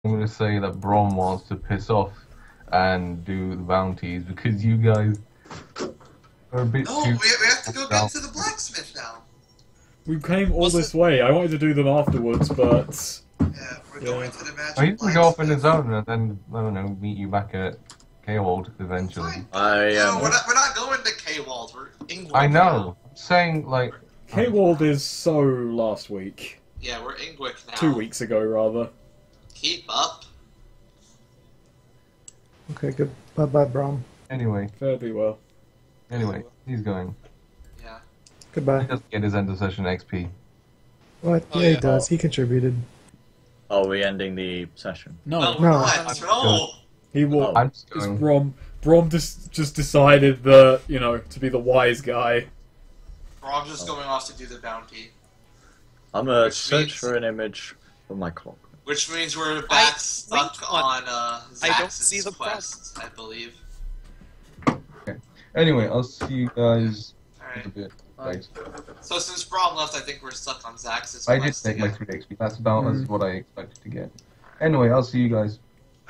I'm going to say that Brom wants to piss off and do the bounties because you guys are a bit No, too. we have to go get to the blacksmith now. We came all this way. I wanted to do them afterwards, but Yeah, we're going to the Oh, magic he's going to go off in blacksmith. his own and then, I don't know, meet you back at K-Wold eventually. Fine. I No, we're not going to K-Wald. We're England. I know. I'm saying, like. K-Wald is so last week. Yeah, we're Ingwick now. 2 weeks ago, rather. Keep up. Okay, good. Bye-bye, Brom. Anyway, Fare thee well. he's going. Yeah. Goodbye. He doesn't get his end of session XP. What? Oh, yeah, yeah. he does. He contributed. Are we ending the session? No, No, No. no. he will. I'm just It's going. Brom just decided that, to be the wise guy. Rob's just going off to do the bounty. I'm gonna Which search means- for an image for my clock. Which means we're back stuck linked on I don't see Zax's the quest, I believe. Anyway, I'll see you guys in a Alright. bit. Thanks. So since Brom left, I think we're stuck on Zax's I did quest take my again. 3 XP. That's about as what I expected to get. Anyway, I'll see you guys.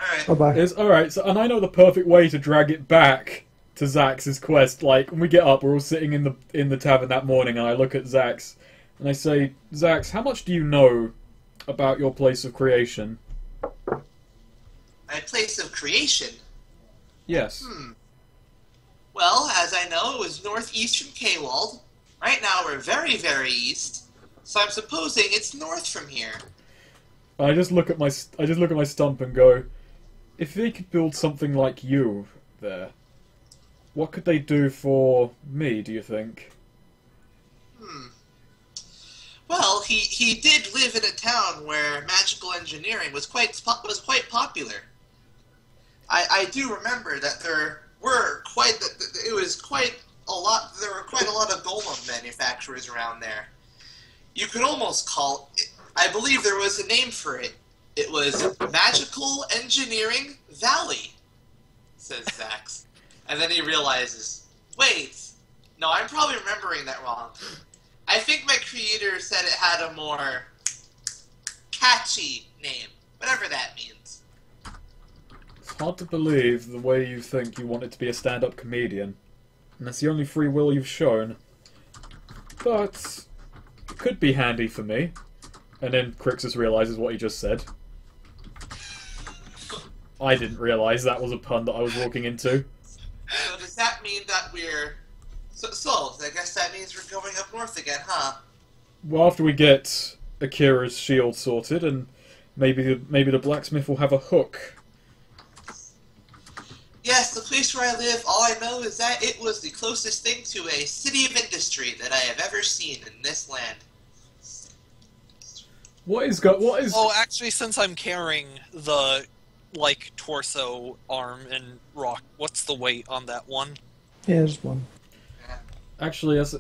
Alright. Bye-bye. It's alright, so, and I know the perfect way to drag it back to Zax's quest. Like, when we get up, we're all sitting in the tavern that morning, and I look at Zax, and I say, Zax, how much do you know about your place of creation? My place of creation. Yes. Well, as I know, it was northeast from K-Wald. Right now we're very, very east. So I'm supposing it's north from here. I just look at my stump and go, if they could build something like you there, what could they do for me, do you think? Well, he did live in a town where magical engineering was quite popular. I do remember that there were quite a lot of golem manufacturers around there. You could almost call it, I believe there was a name for it. It was Magical Engineering Valley, says Zax. And then he realizes, wait, no, I'm probably remembering that wrong. I think my creator said it had a more catchy name, whatever that means. It's hard to believe the way you think you wanted to be a stand-up comedian. And that's the only free will you've shown. But it could be handy for me. And then Crixus realizes what he just said. I didn't realize that was a pun that I was walking into. So does that mean that we're... So, I guess that means we're going up north again, huh? Well, after we get Akira's shield sorted, and maybe the blacksmith will have a hook. Yes, the place where I live, all I know is that it was the closest thing to a city of industry that I have ever seen in this land. What is? Oh, actually, since I'm carrying the, torso, arm, and rock, what's the weight on that one? Yeah, just one. Actually, that's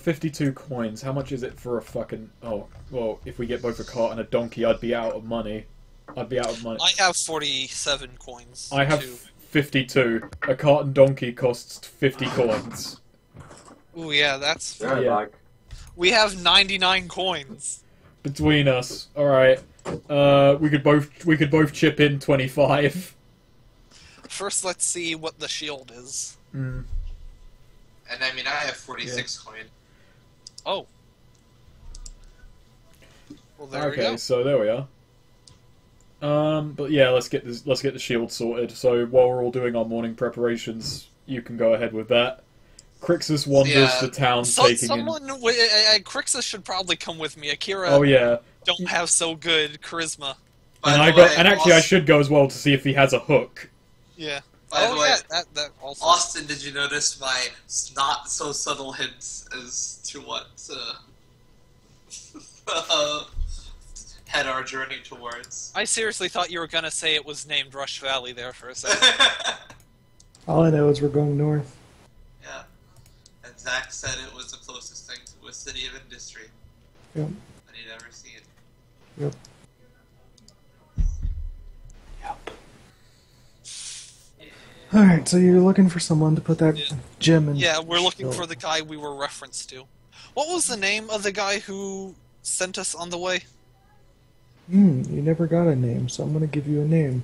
52 coins. How much is it for a fucking... Oh, well, if we get both a cart and a donkey, I'd be out of money. I'd be out of money. I have 47 coins. I have too. 52. A cart and donkey costs 50 coins. Ooh, yeah, that's... Yeah. We have 99 coins. Between us. Alright. We could both chip in 25. First, let's see what the shield is. Hmm. And I mean, I have 46 coin. Oh. Well, there we Okay, go. so there we are. But yeah, let's get the shield sorted. So while we're all doing our morning preparations, you can go ahead with that. Crixus wanders the town, taking in. Crixus should probably come with me. Akira Oh yeah, don't have so good charisma. By the way, actually I should go as well to see if he has a hook. Yeah. By the way, yeah, that also. Austin, did you notice my not so subtle hints as to what head our journey towards? I seriously thought you were gonna say it was named Rush Valley there for a second. All I know is we're going north. Yeah. And Zach said it was the closest thing to a city of industry Yep. that he'd ever seen. Yep. Yep. Alright, so you're looking for someone to put that gem in. Yeah, we're looking for the guy we were referenced to. What was the name of the guy who sent us on the way? You never got a name, so I'm gonna give you a name.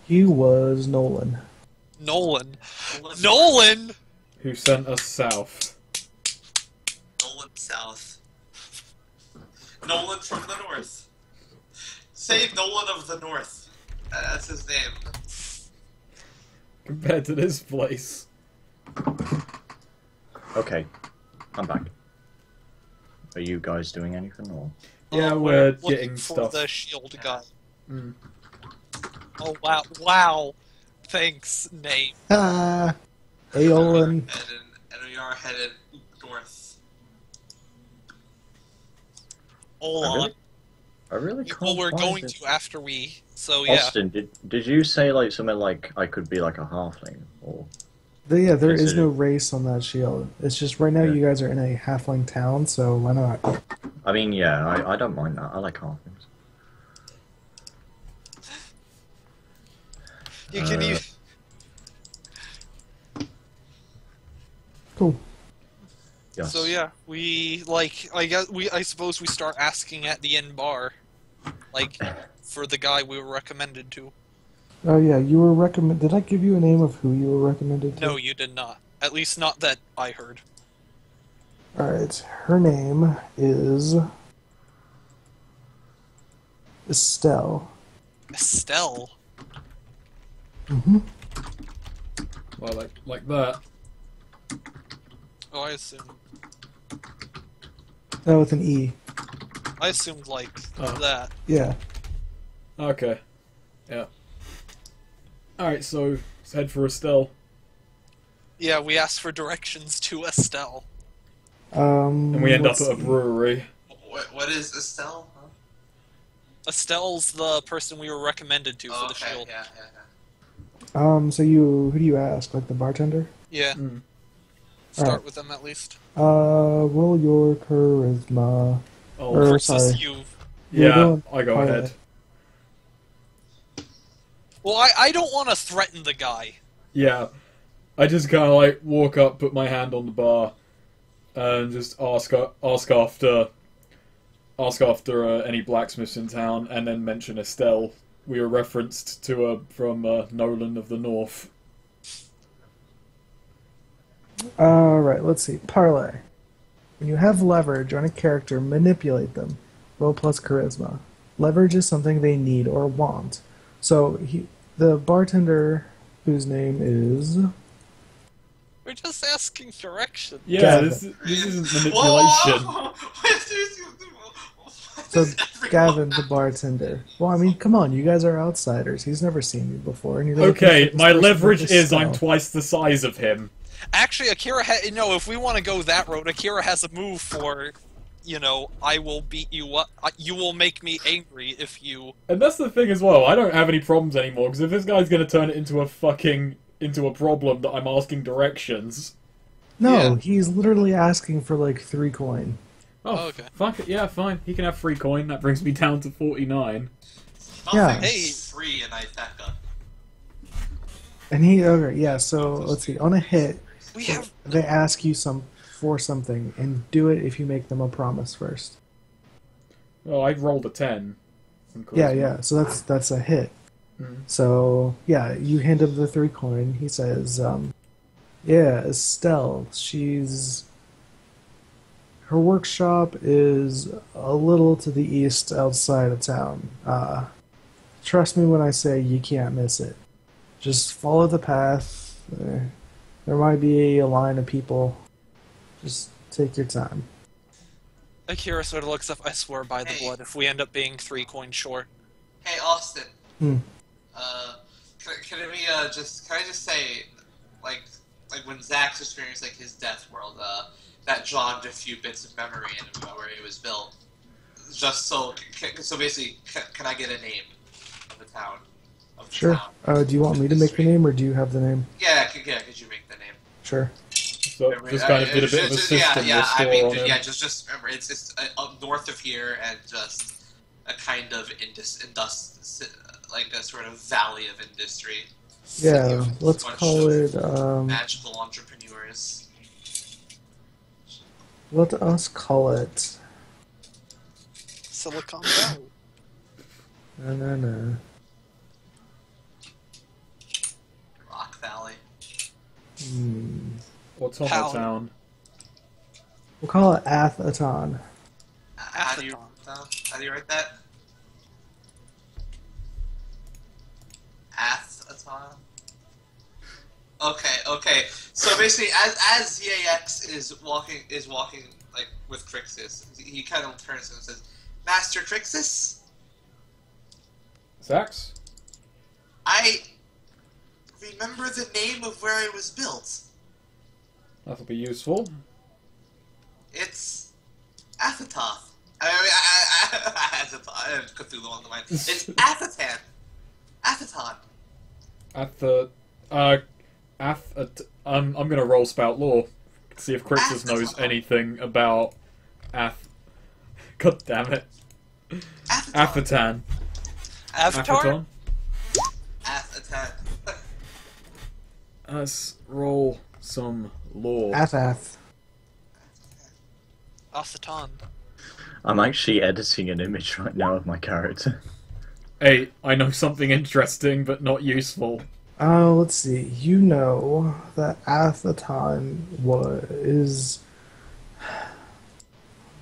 He was Nolan. Nolan. Nolan! Who sent us south? Nolan South. Nolan from the North. Say Nolan of the North. That's his name. Compared to this place. Okay, I'm back. Are you guys doing anything or? Yeah, we're we're looking getting for stuff. the shield guy. Mm. Oh, wow. Wow. Thanks, Nate. Ah, Aeolin. And we are headed north. Hold I on. really, I really can't Well, we're find going it. to after we. So, yeah. Austin, did you say like something like I could be like a halfling or? Yeah, there is Consider- no race on that shield. It's just right now Yeah. you guys are in a halfling town, so why not? I mean, yeah, I don't mind that. I like halflings. You can use. Cool. Yes. So yeah, we I suppose we start asking at the inn bar, like for the guy we were recommended to. Oh yeah, you were recommend. Did I give you a name of who you were recommended to? No, you did not. At least not that I heard. All right, her name is Estelle. Estelle. Mm-hmm. Well, like that. Oh, I assumed. Oh, with an E. I assumed like Oh. that. Yeah. Okay. Yeah. Alright, so let's head for Estelle. Yeah, we asked for directions to Estelle. And we end up let's at a see. brewery. What is Estelle? Huh? Estelle's the person we were recommended to for the okay, shield. yeah. So who do you ask? Like the bartender? Yeah. Mm. Start Alright. with them at least. Roll your charisma. Oh, Or- Crixus, sorry. you. You're yeah, doing I go pilot. ahead. Well, I don't want to threaten the guy. Yeah. I just kind of like walk up, put my hand on the bar, and just ask after any blacksmiths in town, and then mention Estelle. We were referenced to her from Nolan of the North. Alright, let's see. Parlay. When you have leverage on a character, manipulate them. Roll plus charisma. Leverage is something they need or want. So, the bartender, whose name is... We're just asking directions. Yeah, Gavin. this isn't Whoa! manipulation. So, Gavin, the bartender. Well, I mean, come on, you guys are outsiders. He's never seen you before. And you're looking Okay, for this my person leverage with is a I'm spell. twice the size of him. Actually, Akira if we want to go that road, Akira has a move for, I will beat you up. You will make me angry if you. And that's the thing as well, I don't have any problems anymore, because if this guy's gonna turn it into a problem that I'm asking directions... No, Yeah. he's literally asking for like 3 coin. Oh, Okay. fuck it, yeah, fine. He can have free coin, that brings me down to 49. Yeah. Nothing's Hey. free in Itheka. And okay, yeah, so let's see. On a hit, We have. they ask you for something, and do it if you make them a promise first. Well, I rolled a 10. Yeah, so that's a hit. Mhm. So, yeah, you hand him the 3 coin. He says, yeah, Estelle, her workshop is a little to the east outside of town. Trust me when I say you can't miss it. Just follow the path. There might be a line of people. Just take your time. Akira sort of looks up. I swear by the Hey. blood, if we end up being 3 coins short. Hey, Austin. Hmm. Can I just say, like when Zach's experienced like his death world, that jogged a few bits of memory in where he was built. Just so basically, can I get a name of the town? Of the Sure. town? Do you want me to make the name, or do you have the name? Yeah, could you make the name? Sure. So, just kind of did a bit of a system yeah. I restore mean, on him. yeah. Just remember, it's up north of here, and just a kind of like a sort of valley of industry. Yeah, Of let's bunch call of it. magical entrepreneurs. Let us call it Silicon Valley. No. Rock Valley. What's on How? the town? We'll call it Athaton. How do you write that? Athaton. Okay. So basically, as ZAX is walking like with Crixus, he kind of turns to him and says, "Master Crixus, Zax? I remember the name of where it was built. That'll be useful. It's Athatoth. Cthulhu on the mind. It's Athatan. Athaton. I'm gonna roll spout lore. See if Crixus knows anything about God damn it. Athaton. Athaton. Avatar? Athatan. Let's roll some lore. Athath. Athatan. I'm actually editing an image right now of my character. Hey, I know something interesting but not useful. Let's see. You know that Athaton is.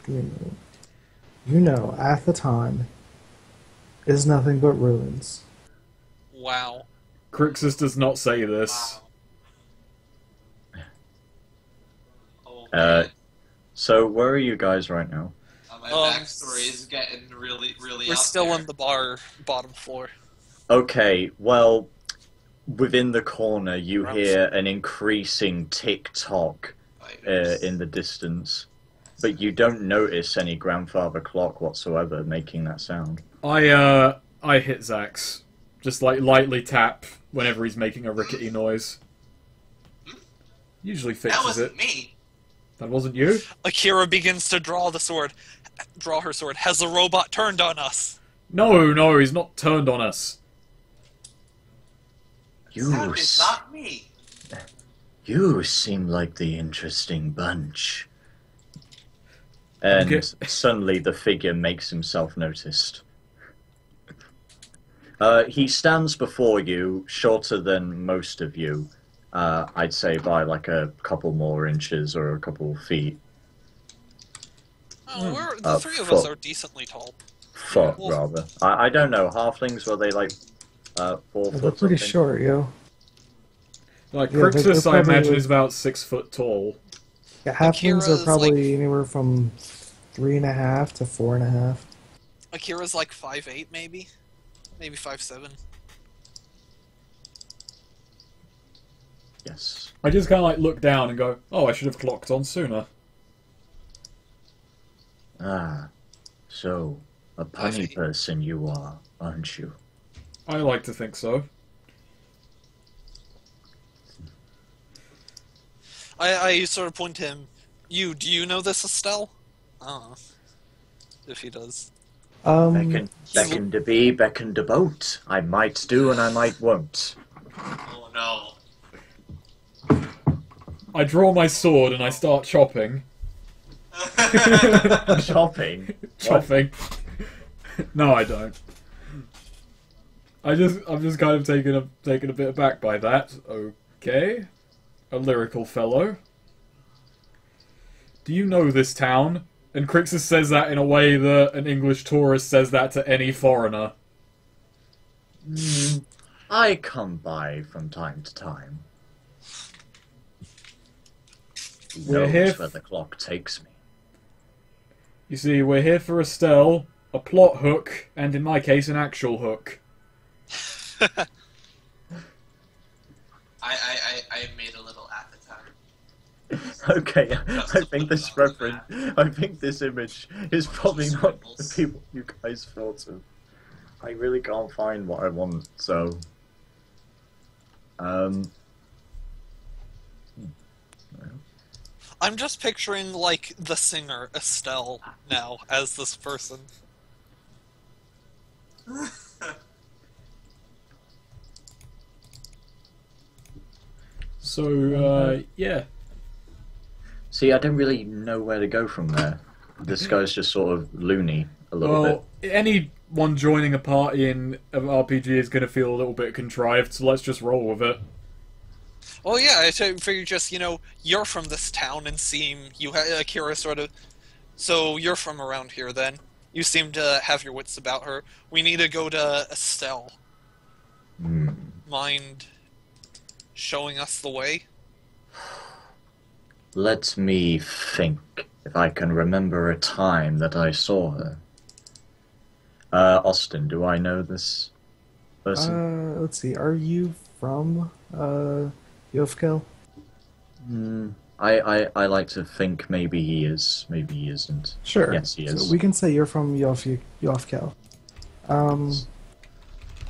You know Athaton is nothing but ruins. Wow. Crixus does not say this. Oh, So where are you guys right now? my backstory is getting really We're up still there. on the bar bottom floor. Okay, well, within the corner you hear an increasing tick-tock in the distance, but you don't notice any grandfather clock whatsoever making that sound. I hit Zax. Just like lightly tap whenever he's making a rickety noise. Usually fixes That wasn't it. me. That wasn't you? Akira begins to draw her sword. Has the robot turned on us? No, he's not turned on us. That is not me. You seem like the interesting bunch. And Okay. suddenly the figure makes himself noticed. He stands before you, shorter than most of you. I'd say by like a couple more inches or a couple feet. Oh, the three of us foot. are decently tall. Foot, Well- rather. I don't know, halflings, were they like 4 They're foot pretty something? short, yo. Like, Yeah, they're Crixus, I probably- imagine, is about 6 foot tall. Yeah, halflings are Akira's probably like- anywhere from 3.5 to 4.5. Akira's like 5'8", maybe? Maybe 5'7". Yes. I just kind of like look down and go, oh, I should have clocked on sooner. Ah, so, a punny person you are, aren't you? I like to think so. I sort of point to him. Do you know this, Estelle? I don't know. If he does. Beckon to be, beckon to boat. I might do and I might won't. Oh no. I draw my sword and I start chopping. Shopping? Chopping. No, I don't. I'm just kind of taken a bit aback by that. Okay. A lyrical fellow. Do you know this town? And Crixus says that in a way that an English tourist says that to any foreigner. I come by from time to time. Who We're knows here where the clock takes me. You see, we're here for Estelle, a plot hook, and in my case, an actual hook. I made a little appetite. Okay, I think this reference, I think this image is probably not the people you guys thought of. I really can't find what I want, so... I'm just picturing, like, the singer, Estelle, now, as this person. So, yeah. See, I don't really know where to go from there. This guy's just sort of loony. a little bit. Well, anyone joining a party in an RPG is going to feel a little bit contrived, so let's just roll with it. Oh yeah, I figure just, you're from this town and Akira sort of... So you're from around here then. You seem to have your wits about her. We need to go to Estelle. Mind showing us the way? Let me think if I can remember a time that I saw her. Austin, do I know this person? Let's see. Are you from Yofkel? I like to think maybe he is, maybe he isn't. Sure. Yes, he is. So we can say you're from Yofkel.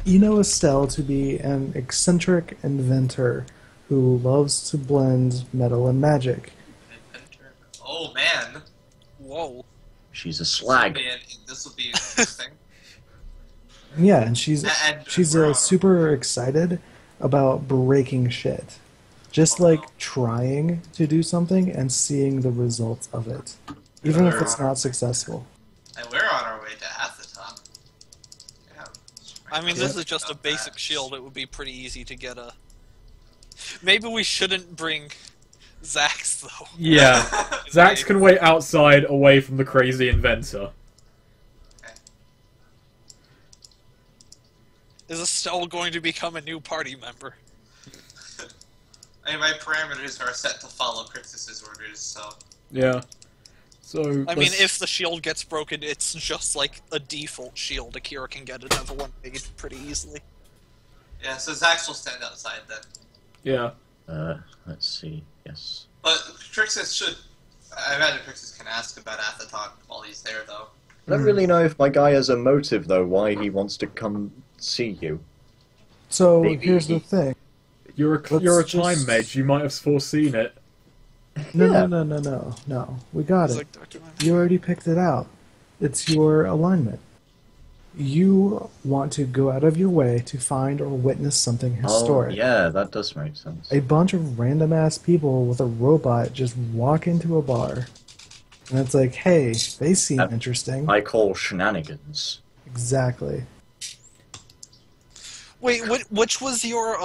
You know Estelle to be an eccentric inventor who loves to blend metal and magic. Inventor. Oh man. Whoa. She's a slag. This will be interesting. Yeah, and she's we're super excited about breaking shit. Just like trying to do something and seeing the results of it. Even if it's not successful. And we're on our way to Atheton. Yeah. I mean, this is just a basic shield. It would be pretty easy to get a... Maybe we shouldn't bring Zax, though. Yeah. Zax can wait outside, away from the crazy inventor. Okay. Is Estelle going to become a new party member? I mean, my parameters are set to follow Crixus's orders, so... Yeah. So... I mean, if the shield gets broken, it's just like a default shield. Akira can get another one made pretty easily. Yeah, so Zax will stand outside then. Yeah. Let's see. Yes. But Crixus should... I imagine Crixus can ask about Atheton while he's there, though. I don't really know if my guy has a motive, though, why he wants to come see you. So Maybe here's the thing. You're a time mage, you might have foreseen it. No. We got It's it. like Dr. Mann. You already picked it out. It's your alignment. You want to go out of your way to find or witness something historic. Oh, yeah, that does make sense. A bunch of random-ass people with a robot just walk into a bar. And it's like, hey, they seem interesting. I call shenanigans. Exactly. Wait, which was your,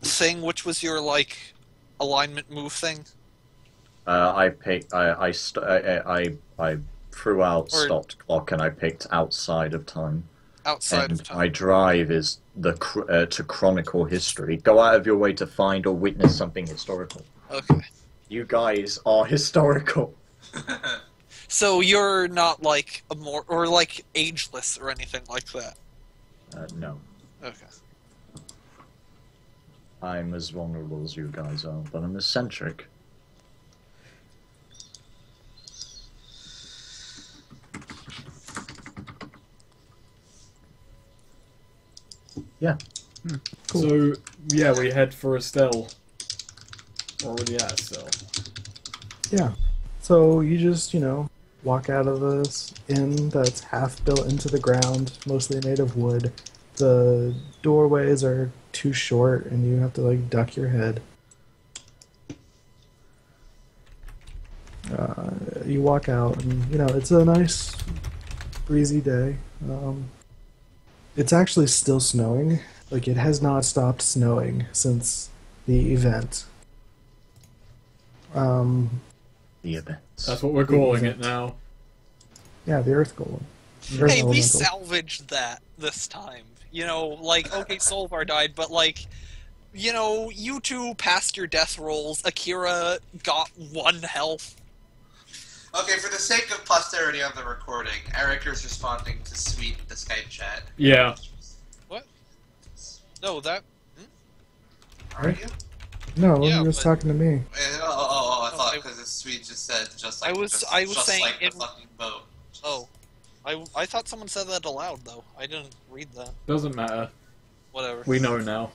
thing? Which was your, like, alignment move thing? I threw out Or- stopped clock and I picked outside of time. Outside And of time. my drive is to chronicle history. Go out of your way to find or witness something historical. Okay. You guys are historical. So you're not, like, or, like, ageless or anything like that? No. Okay. I'm as vulnerable as you guys are, but I'm eccentric. Yeah. Cool. So, yeah, we head for Estelle. Already at Estelle. Yeah. So you just, walk out of this inn that's half built into the ground, mostly made of wood. The doorways are too short and you have to, duck your head. You walk out and, it's a nice, breezy day. It's actually still snowing. It has not stopped snowing since the event. The events. That's what we're calling it now. Yeah, the Earth Golem. Earth Hey, we Elemental. salvaged that this time. Okay, Solvar died, but, you two passed your death rolls. Akira got 1 health. Okay, for the sake of posterity on the recording, Erik is responding to Sweet in the Skype chat. Yeah. What? No, that... Are you? No, Yeah, he was but- talking to me. I thought I- because Sweet just said just like I was just saying like the in- fucking boat. Oh. I thought someone said that aloud, though. I didn't read that. Doesn't matter. Whatever. We know now.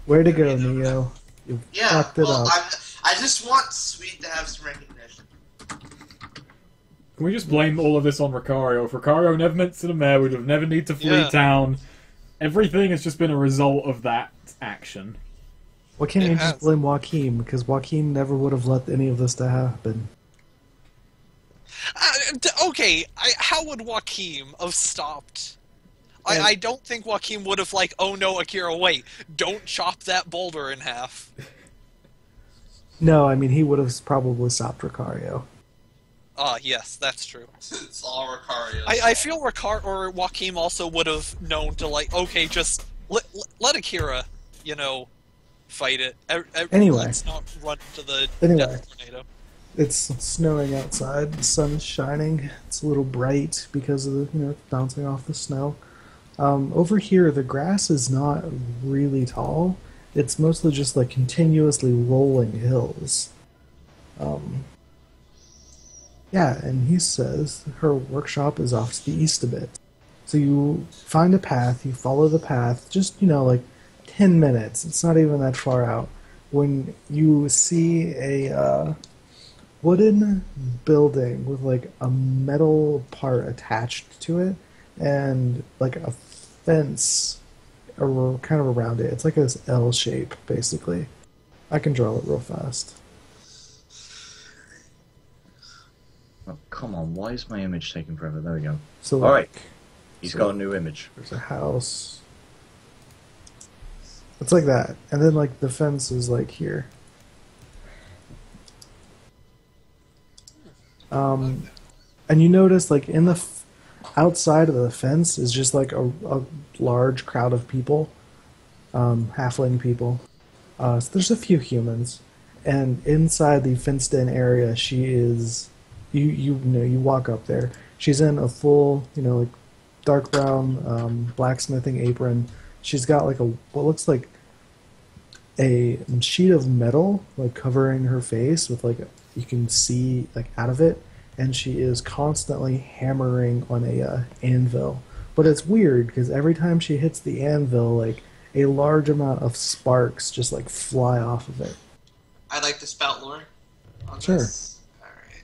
Way to go, Neo. You Yeah, fucked it well, up. I just want Sweet to have some recognition. Can we just blame all of this on Ricario? If Ricario never meant to the mayor, we'd have never need to flee Yeah. town. Everything has just been a result of that action. Why can't It you has. just blame Joaquin? Because Joaquin never would have let any of this to happen. Okay, how would Joaquim have stopped? I don't think Joaquim would have like, oh no, Akira, wait, don't chop that boulder in half. No, I mean, he would have probably stopped Ricario. Yes, that's true. It's all Ricario. I feel Joaquim also would have known to like, okay, just let Akira, fight it. Anyway. Let's not run into the Anyway. death tornado. It's snowing outside. The sun is shining. It's a little bright because of the, bouncing off the snow. Over here, the grass is not really tall. It's mostly just like continuously rolling hills. Yeah, and he says her workshop is off to the east a bit. So you find a path, you follow the path, just, like 10 minutes. It's not even that far out. When you see a wooden building with like a metal part attached to it and like a fence kind of around it. It's like a L shape, basically. I can draw it real fast. Oh, come on, why is my image taking forever? There we go. So All right. like, He's got a new image. there's a house. It's like that. And then like the fence is like here. And you notice like in the outside of the fence is just like a large crowd of people, halfling people. So there's a few humans, and inside the fenced-in area, she is. You walk up there. She's in a full, like dark brown blacksmithing apron. She's got like what looks like a sheet of metal like covering her face with like you can see like out of it, and she is constantly hammering on a anvil. But it's weird because every time she hits the anvil, like a large amount of sparks just like fly off of it. I'd like to spout lore on Sure. this. Alright.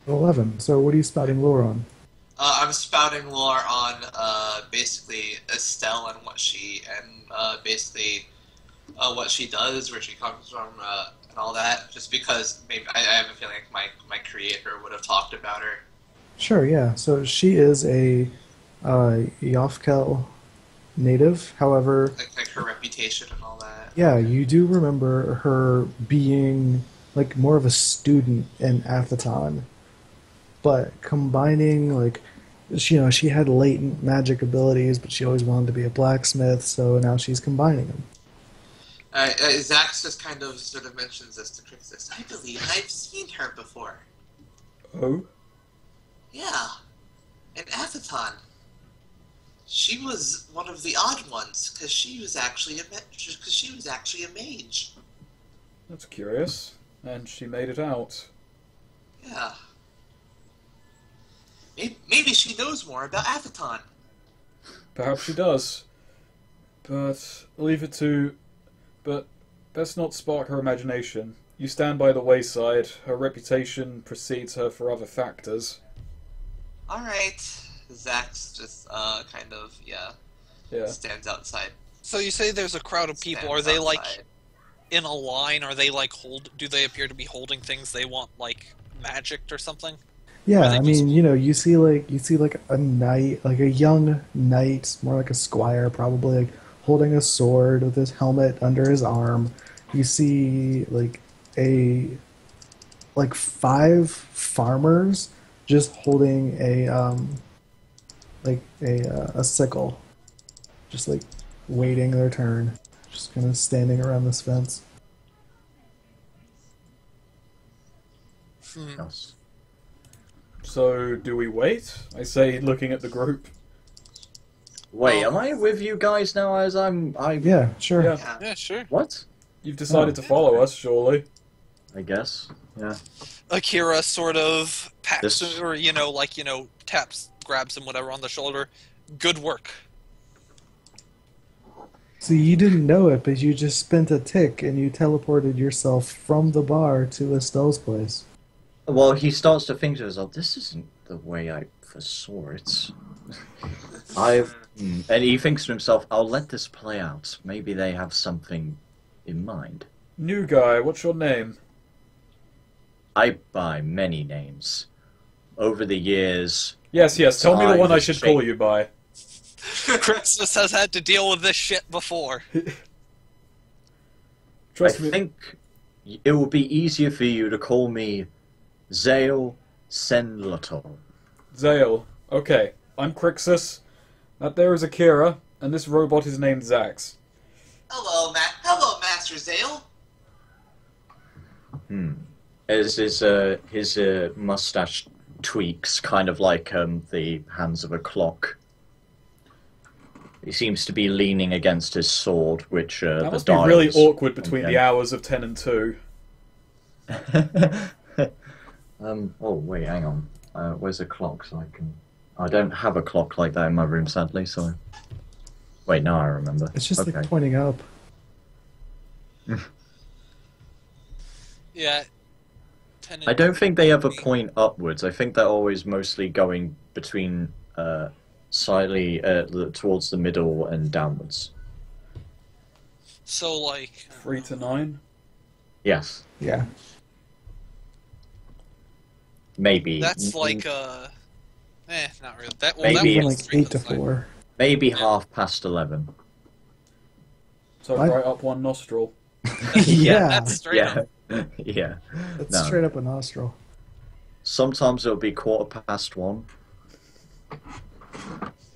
11. So what are you spouting lore on? I'm spouting lore on basically Estelle and what she does, where she comes from, and all that. Just because maybe I have a feeling like my creator would have talked about her. Sure, yeah. So she is a Yofkel native. However, Like her reputation and all that. yeah, you do remember her being like more of a student in Athaton, but combining like she had latent magic abilities, but she always wanted to be a blacksmith, so now she's combining them. Zax just kind of sort of mentions this to Crixus. I believe I've seen her before. Oh? Yeah, in Athaton. She was one of the odd ones because she was actually a mage. That's curious. And she made it out. Yeah. Maybe she knows more about Athaton. Perhaps she does. But best not spark her imagination. You stand by the wayside. Her reputation precedes her for other factors. Alright. Zax just kind of, Yeah. stands outside. So you say there's a crowd of people. Are Stands they like outside. in a line? Are they like do they appear to be holding things they want like magicked or something? Yeah, Are they I mean, you see like a knight, like a young knight, more like a squire probably, like holding a sword with his helmet under his arm. You see like 5 farmers just holding a sickle, just like waiting their turn, just kind of standing around this fence. Yes. So, do we wait? I say, looking at the group. Wait, am I with you guys now? Yeah, sure. Yeah. Yeah, sure. What? You've decided to follow us, surely. I guess. Yeah. Akira sort of pats This- or taps, grabs him whatever on the shoulder. Good work. So you didn't know it, but you just spent a tick and you teleported yourself from the bar to Estelle's place. Well, he starts to think to himself, this isn't the way I foresaw it. And he thinks to himself, I'll let this play out. Maybe they have something in mind. New guy, what's your name? I by many names. Over the years... Yes, tell me the one I I've should call you by. Crixus has had to deal with this shit before. Trust I me. think it will be easier for you to call me Zale Senlator. Zale. Okay, I'm Crixus. That there is Akira, and this robot is named Zax. Hello, Master Zale. As his mustache tweaks, kind of like the hands of a clock. He seems to be leaning against his sword, which That the must be really dials awkward between on the hours of 10 and 2. Oh wait, hang on. Where's the clock? So I can. I don't have a clock like that in my room, sadly. So. Wait, now I remember. It's just okay. like pointing up. Yeah. 10 and I don't think they ever point upwards. I think they're always mostly going between slightly towards the middle and downwards. So, like... 3 to 9? Yes, Yeah. maybe. That's like, not really. That, well, Maybe that Even was like 3 8 to to 5. 4. Maybe 11:30. So What? right up one nostril. Yeah. That's straight Yeah, up. yeah. That's No. straight up a nostril. Sometimes it'll be 1:15,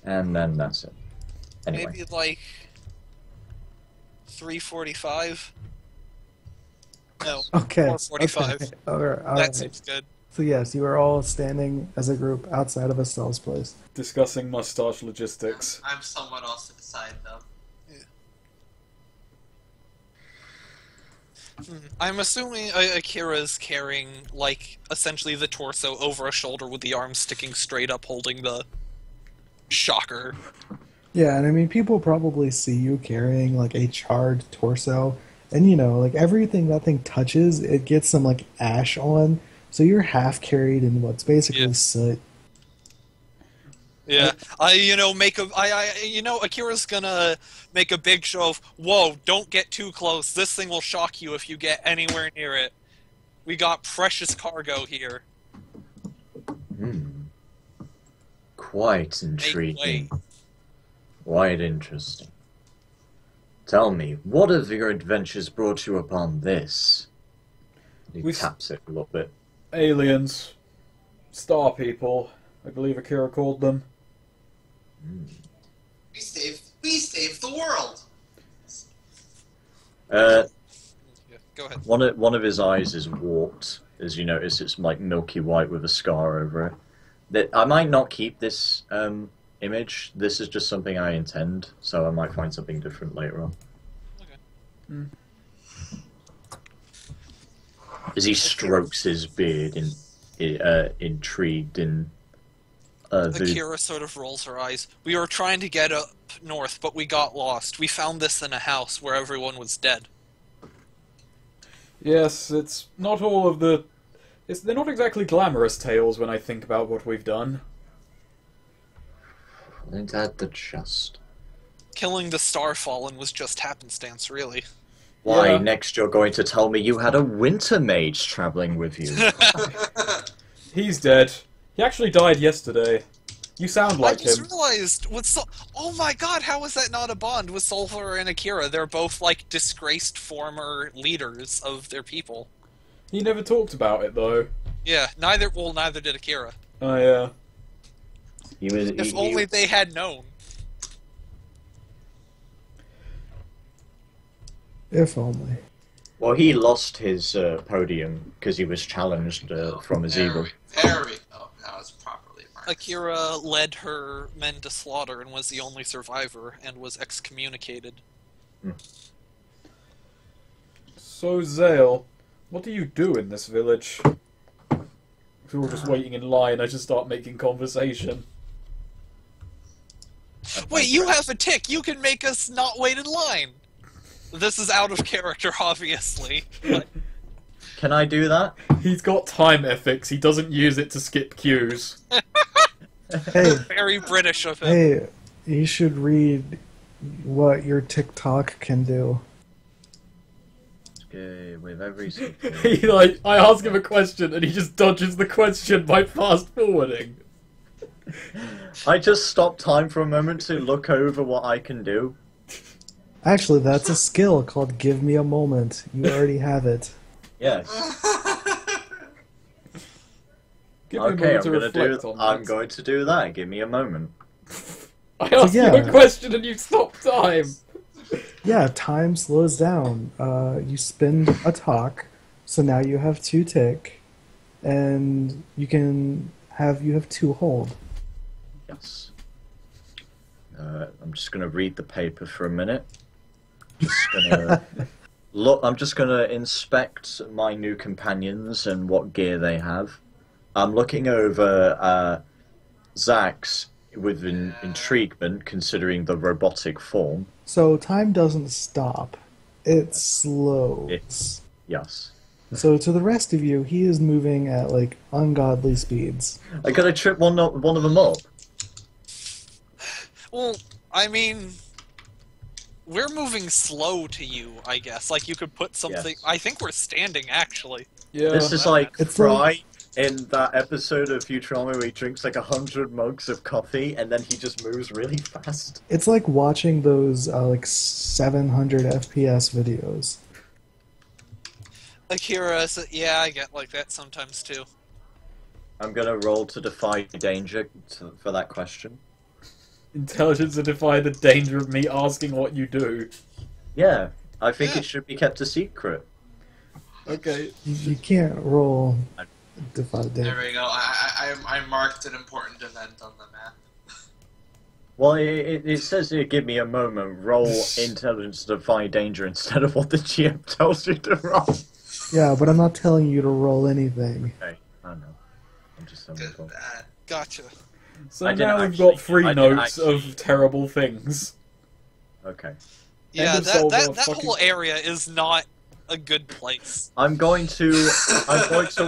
and then that's it. Anyway, Maybe like 3:45. No, Okay. 4:45. Okay. All right. That seems good. So yes, you are all standing as a group outside of Estelle's place. Discussing mustache logistics. I'm somewhat off to the side, though. I'm assuming Akira's carrying, like, essentially the torso over a shoulder with the arm sticking straight up holding the shocker. Yeah, and I mean, people probably see you carrying like a charred torso, and you know, like everything that thing touches, it gets some like ash on. So you're half carried in what's basically Yeah. soot. Yeah, Akira's gonna make a big show of, whoa, don't get too close, this thing will shock you if you get anywhere near it. We got precious cargo here. quite Make intriguing. way. Quite interesting. Tell me, what have your adventures brought you upon this? He We- taps it a little bit. Aliens. Star people, I believe Akira called them. We saved the world. Yeah, go ahead. One of his eyes is warped, as you notice. It's like milky white with a scar over it. I might not keep this image. This is just something I intend, so I might find something different later on. Okay. As he strokes his beard, intrigued in the Akira sort of rolls her eyes. We were trying to get up north, but we got lost. We found this in a house where everyone was dead. Yes, it's not all of the... They're not exactly glamorous tales when I think about what we've done. Ain't that the chest? Killing the Starfallen was just happenstance, really. Why, Yeah. next you're going to tell me you had a winter mage travelling with you. He's dead. He actually died yesterday. You sound like I just him. realized, oh my god, how is that not a bond with Sulfur and Akira? They're both, like, disgraced former leaders of their people. He never talked about it, though. Yeah, neither did Akira. Oh, yeah. If only they had known. If only. Well, he lost his podium because he was challenged from his ego. There we go. That was properly marked. Akira led her men to slaughter and was the only survivor and was excommunicated. So, Zale, what do you do in this village? If we were just waiting in line, I just start making conversation. Wait, you have a tick! You can make us not wait in line! This is out of character, obviously. But Can I do that? He's got time ethics, he doesn't use it to skip queues. Hey, very British of him. hey, you should read what your TikTok can do. with every He like, I ask him a question and he just dodges the question by fast forwarding. I just stop time for a moment to look over what I can do. Actually, that's a skill called Give Me a Moment. You already have it. Yes. Give me a Okay, moment to reflect on I'm that. going to do that. Give me a moment. I asked you a question and you stopped time. Yeah, time slows down. You spend a talk, so now you have 2 tick, and you have 2 hold. Yes. I'm just going to read the paper for a minute. Just gonna look. I'm just going to inspect my new companions and what gear they have. I'm looking over Zach's with intriguement, considering the robotic form. So time doesn't stop; it slows. Yes. So to the rest of you, he is moving at like ungodly speeds. I got to trip one of them up. Well, I mean, we're moving slow to you, I guess. Like, you could put something... Yes. I think we're standing, actually. Yeah. This is like It's Fry like- in that episode of Futurama where he drinks like 100 mugs of coffee and then he just moves really fast. It's like watching those like 700 FPS videos. Akira, yeah, I get like that sometimes, too. I'm gonna roll to defy danger for that question. Intelligence to defy the danger of me asking what you do. Yeah, I think Yeah. it should be kept a secret. Okay. You can't roll defy There danger. we go. I marked an important event on the map. Well, it says here, give me a moment, roll intelligence to defy danger instead of what the GM tells you to roll. Yeah, but I'm not telling you to roll anything. Okay, I know. I'm just saying. Good that. Gotcha. So I now didn't we've got actually- 3 I didn't notes actually- of terrible things. Okay. Yeah, of that solve that, our that fucking- whole area is not a good place. I'm going to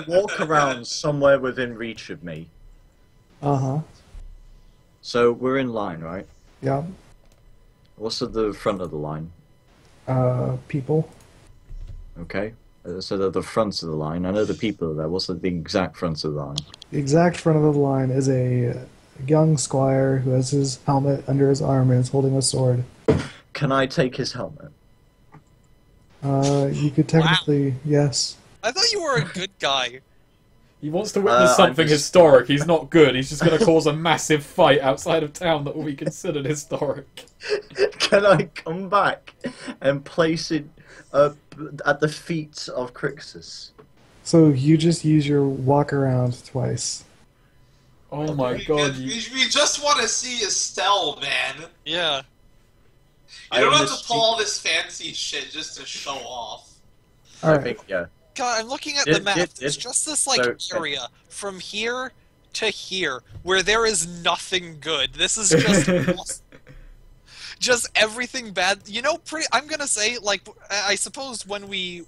walk around somewhere within reach of me. Uh-huh. So we're in line, right? Yeah. What's at the front of the line? People. Okay. So they're the front of the line. I know the people are there. What's at the exact front of the line? The exact front of the line is a young squire who has his helmet under his arm and is holding a sword. Can I take his helmet? You could technically, yes. I thought you were a good guy. He wants to witness I'm something just- historic. He's not good. He's just going to cause a massive fight outside of town that will be considered historic. Can I come back and place it at the feet of Crixus? So you just use your walk around twice. Oh my god. You... We just want to see Estelle, man. Yeah. You don't I have to missed pull all this fancy shit just to show off. I Alright. think, yeah. God, I'm looking at the map. It's just this, like, So- area from here to here where there is nothing good. This is just... just everything bad. You know, I'm gonna say, like, I suppose when we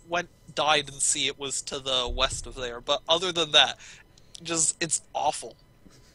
died and see it was to the west of there, but other than that, just, it's awful.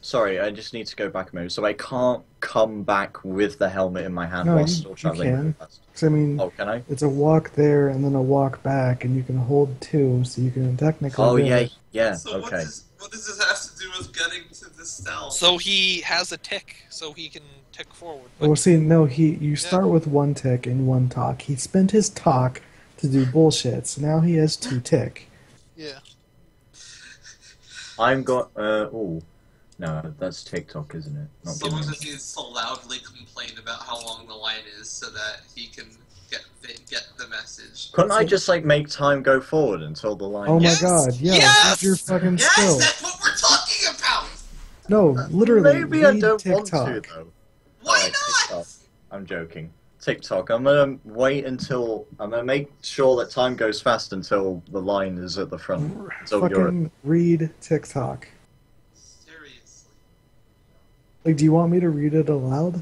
Sorry, I just need to go back a moment. So I can't come back with the helmet in my hand No, while you- still you traveling can. really fast. 'Cause, I mean, Oh, can I? it's a walk there and then a walk back, and you can hold 2, so you can technically. Oh, do yeah, it. yeah, So okay. what does this have to do with getting to the Estelle? So he has a tick, so he can tick forward. But Well, see, no, you start with 1 tick and 1 talk. He spent his talk to do bullshit, so now he has 2 tick. yeah. I'm got, oh. No, that's TikTok, isn't it? Not Someone giving just needs to loudly complain about how long the line is so that he can get the message. Couldn't I just, like, make time go forward until the line... Oh my Yes! god, yeah, Yes! use your fucking Yes, skill. that's what we're talking about! No, literally, Maybe I read don't TikTok. want to, though. Why Alright, not? TikTok. I'm joking. TikTok. I'm gonna wait until... I'm gonna make sure that time goes fast until the line is at the front. Until you're... Fucking read TikTok. Seriously. Like, do you want me to read it aloud?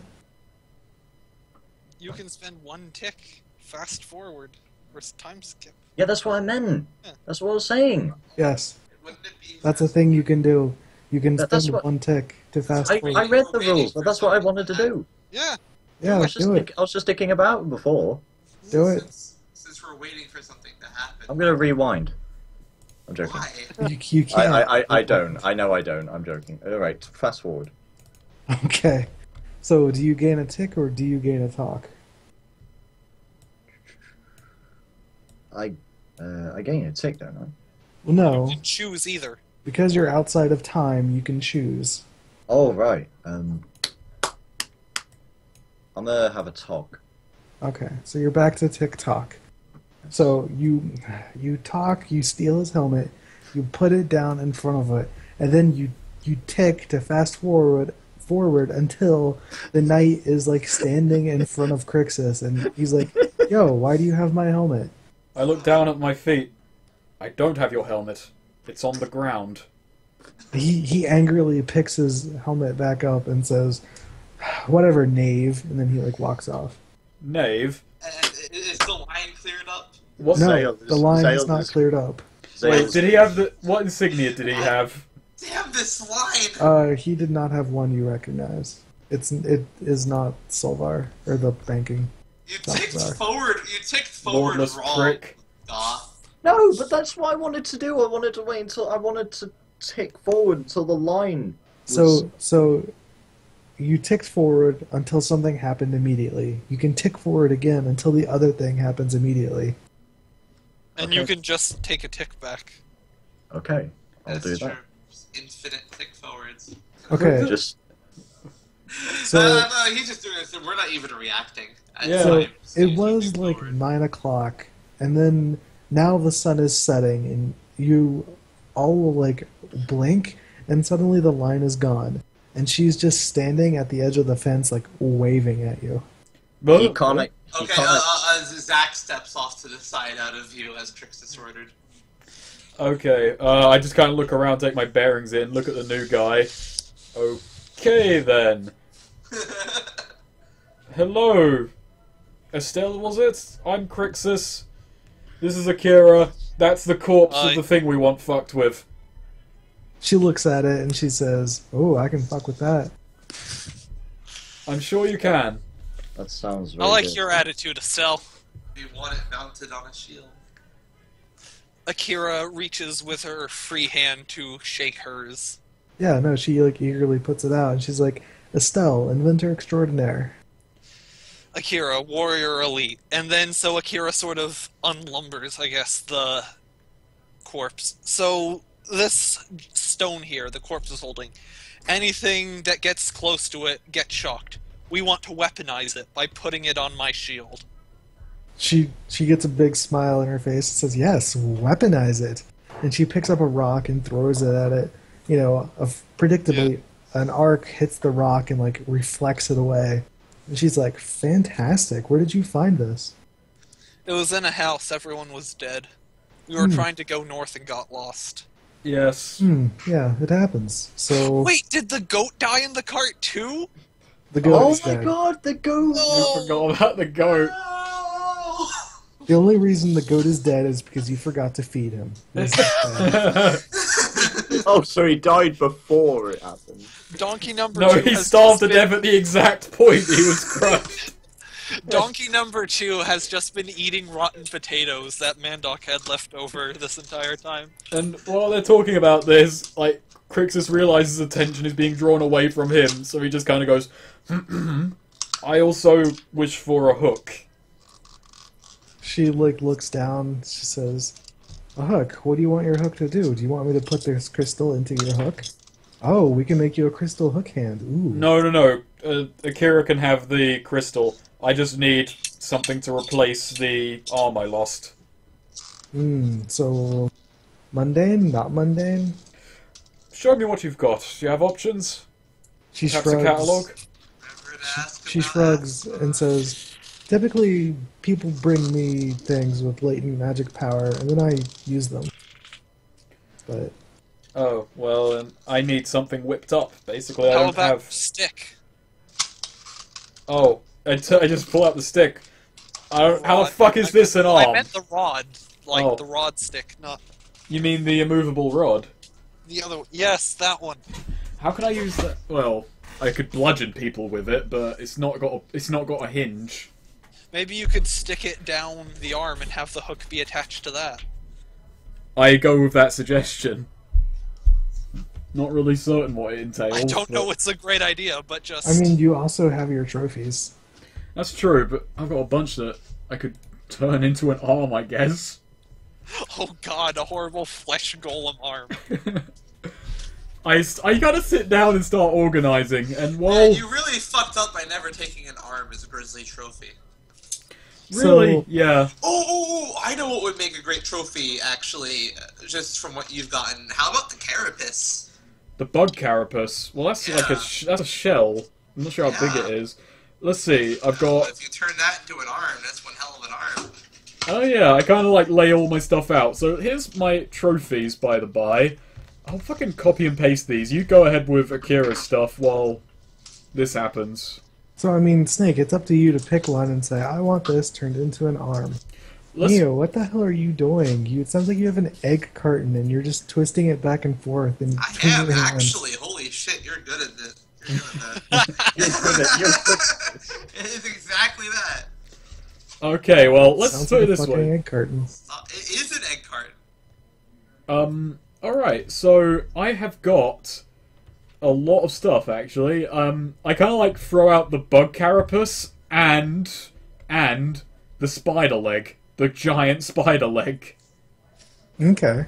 You can spend 1 tick fast forward or time skip. Yeah, that's what I meant. Yeah. That's what I was saying. Yes, Wouldn't it be that's a thing you can do. You can That's spend what- 1 tick to fast I forward. read the rules, but that's what I wanted to do. Yeah. Yeah, I was just do it. I was just thinking about it before. Do it. Since since we're waiting for something to happen. I'm gonna rewind. I'm joking. Why? You can't. I don't. I know I don't. I'm joking. Alright, fast forward. Okay. So, do you gain a tick or do you gain a talk? I gain a tick, don't I? Well, no. You can choose either. Because you're outside of time, you can choose. Oh, right. I'm gonna have a talk. Okay, so you're back to tick-tock. So you talk, you steal his helmet, you put it down in front of it, and then you tick to fast forward until the knight is like standing in front of Crixus, and he's like, "Yo, why do you have my helmet?" I look down at my feet. I don't have your helmet. It's on the ground. He angrily picks his helmet back up and says, "Whatever, knave," and then he like walks off. Knave? And is the line cleared up? What? No, Sales- the line is sales not is- cleared up. Wait, did he have the... What insignia did he have? Damn this line! He did not have one you recognize. It is not Solvar or the banking. You Not ticked bizarre. forward. You ticked forward Lordless wrong. prick. Goth. No, but that's what I wanted to do. I wanted to wait until I wanted to tick forward until the line. Was... So you ticked forward until something happened immediately. You can tick forward again until the other thing happens immediately. And you can just take a tick back. Okay, I'll That's do true. that. Just infinite tick forwards. Okay, Just So- no, he's just doing this. We're not even reacting. Yeah. so Time. it He's was moving like forward. 9 o'clock, and then now the sun is setting, and you all like blink, and suddenly the line is gone, and she's just standing at the edge of the fence, like waving at you. he can't. He Okay, can't. Zach steps off to the side out of view as Crixus ordered. Okay, I just kind of look around, take my bearings in, look at the new guy. Okay, then. Hello. Estelle, was it? I'm Crixus. This is Akira. That's the corpse of the thing we want fucked with. She looks at it and she says, "Oh, I can fuck with that." I'm sure you can. That sounds. I Very like good. your attitude, Estelle. We want it mounted on a shield. Akira reaches with her free hand to shake hers. Yeah, no, she like eagerly puts it out, and she's like, "Estelle, inventor extraordinaire." Akira, warrior elite. And then so Akira sort of unlumbers, I guess, the corpse. So this stone here, the corpse is holding, anything that gets close to it gets shocked. We want to weaponize it by putting it on my shield. She gets a big smile in her face and says, "Yes, weaponize it." And she picks up a rock and throws it at it. You know, predictably, an arc hits the rock and like reflects it away. And she's like, "Fantastic! Where did you find this?" It was in a house, everyone was dead. We were trying to go north and got lost. Yes. Yeah, it happens. So Wait, did the goat die in the cart too? the goat Oh is my dead. god, the goat! You forgot about the goat. The only reason the goat is dead is because you forgot to feed him. This is bad. Oh, so he died before it happened. Donkey number No, 2 he has starved to just been- death at the exact point he was crushed. Donkey number 2 has just been eating rotten potatoes that Mandoc had left over this entire time. And while they're talking about this, like, Crixus realizes attention is being drawn away from him, so he just kind of goes, I also wish for a hook. She like looks down. She says, "A hook. What do you want your hook to do? Do you want me to put this crystal into your hook? Oh, we can make you a crystal hook hand. Ooh." No. Akira can have the crystal. I just need something to replace the arm I lost. So mundane, not mundane. Show me what you've got. Do you have options? She Perhaps a shrugs. catalogue? Remember to ask She about shrugs and says, "Typically, people bring me things with latent magic power, and then I use them. But Oh, well, then I need something whipped up. Basically, I How don't about have... stick? Oh, I just pull out the stick. How the fuck is this an I arm? meant the rod. Like, Oh. the rod stick, not You mean the immovable rod? the other one. Yes, that one. How can I use that? Well, I could bludgeon people with it, but it's not got a hinge. Maybe you could stick it down the arm and have the hook be attached to that. I go with that suggestion. Not really certain what it entails. I don't know but- it's a great idea, but just... I mean, you also have your trophies. That's true, but I've got a bunch that I could turn into an arm, I guess. Oh god, a horrible flesh golem arm. I gotta sit down and start organising, and Yeah, while... you really fucked up by never taking an arm as a grizzly trophy. Really? So- Yeah. Oh, I know what would make a great trophy, actually, just from what you've gotten. How about the carapace? The bug carapace. Well, that's like that's a shell. I'm not sure how big it is. Let's see. I've got... If you turn that into an arm, that's one hell of an arm. Oh yeah, I kind of like lay all my stuff out. So here's my trophies, by the by. I'll fucking copy and paste these. You go ahead with Akira's stuff while this happens. So, I mean, Snake, it's up to you to pick one and say, I want this turned into an arm. Let's... Neo, what the hell are you doing? It sounds like you have an egg carton and you're just twisting it back and forth. And I turning have, it around. actually. Holy shit, you're good at this. You're good at that. It's exactly that. Okay, well, let's Sounds put it like a this fucking way. egg carton. It is an egg carton. Alright, so I have got a lot of stuff, actually. I kind of like throw out the bug carapace and the spider leg. The giant spider leg. Okay.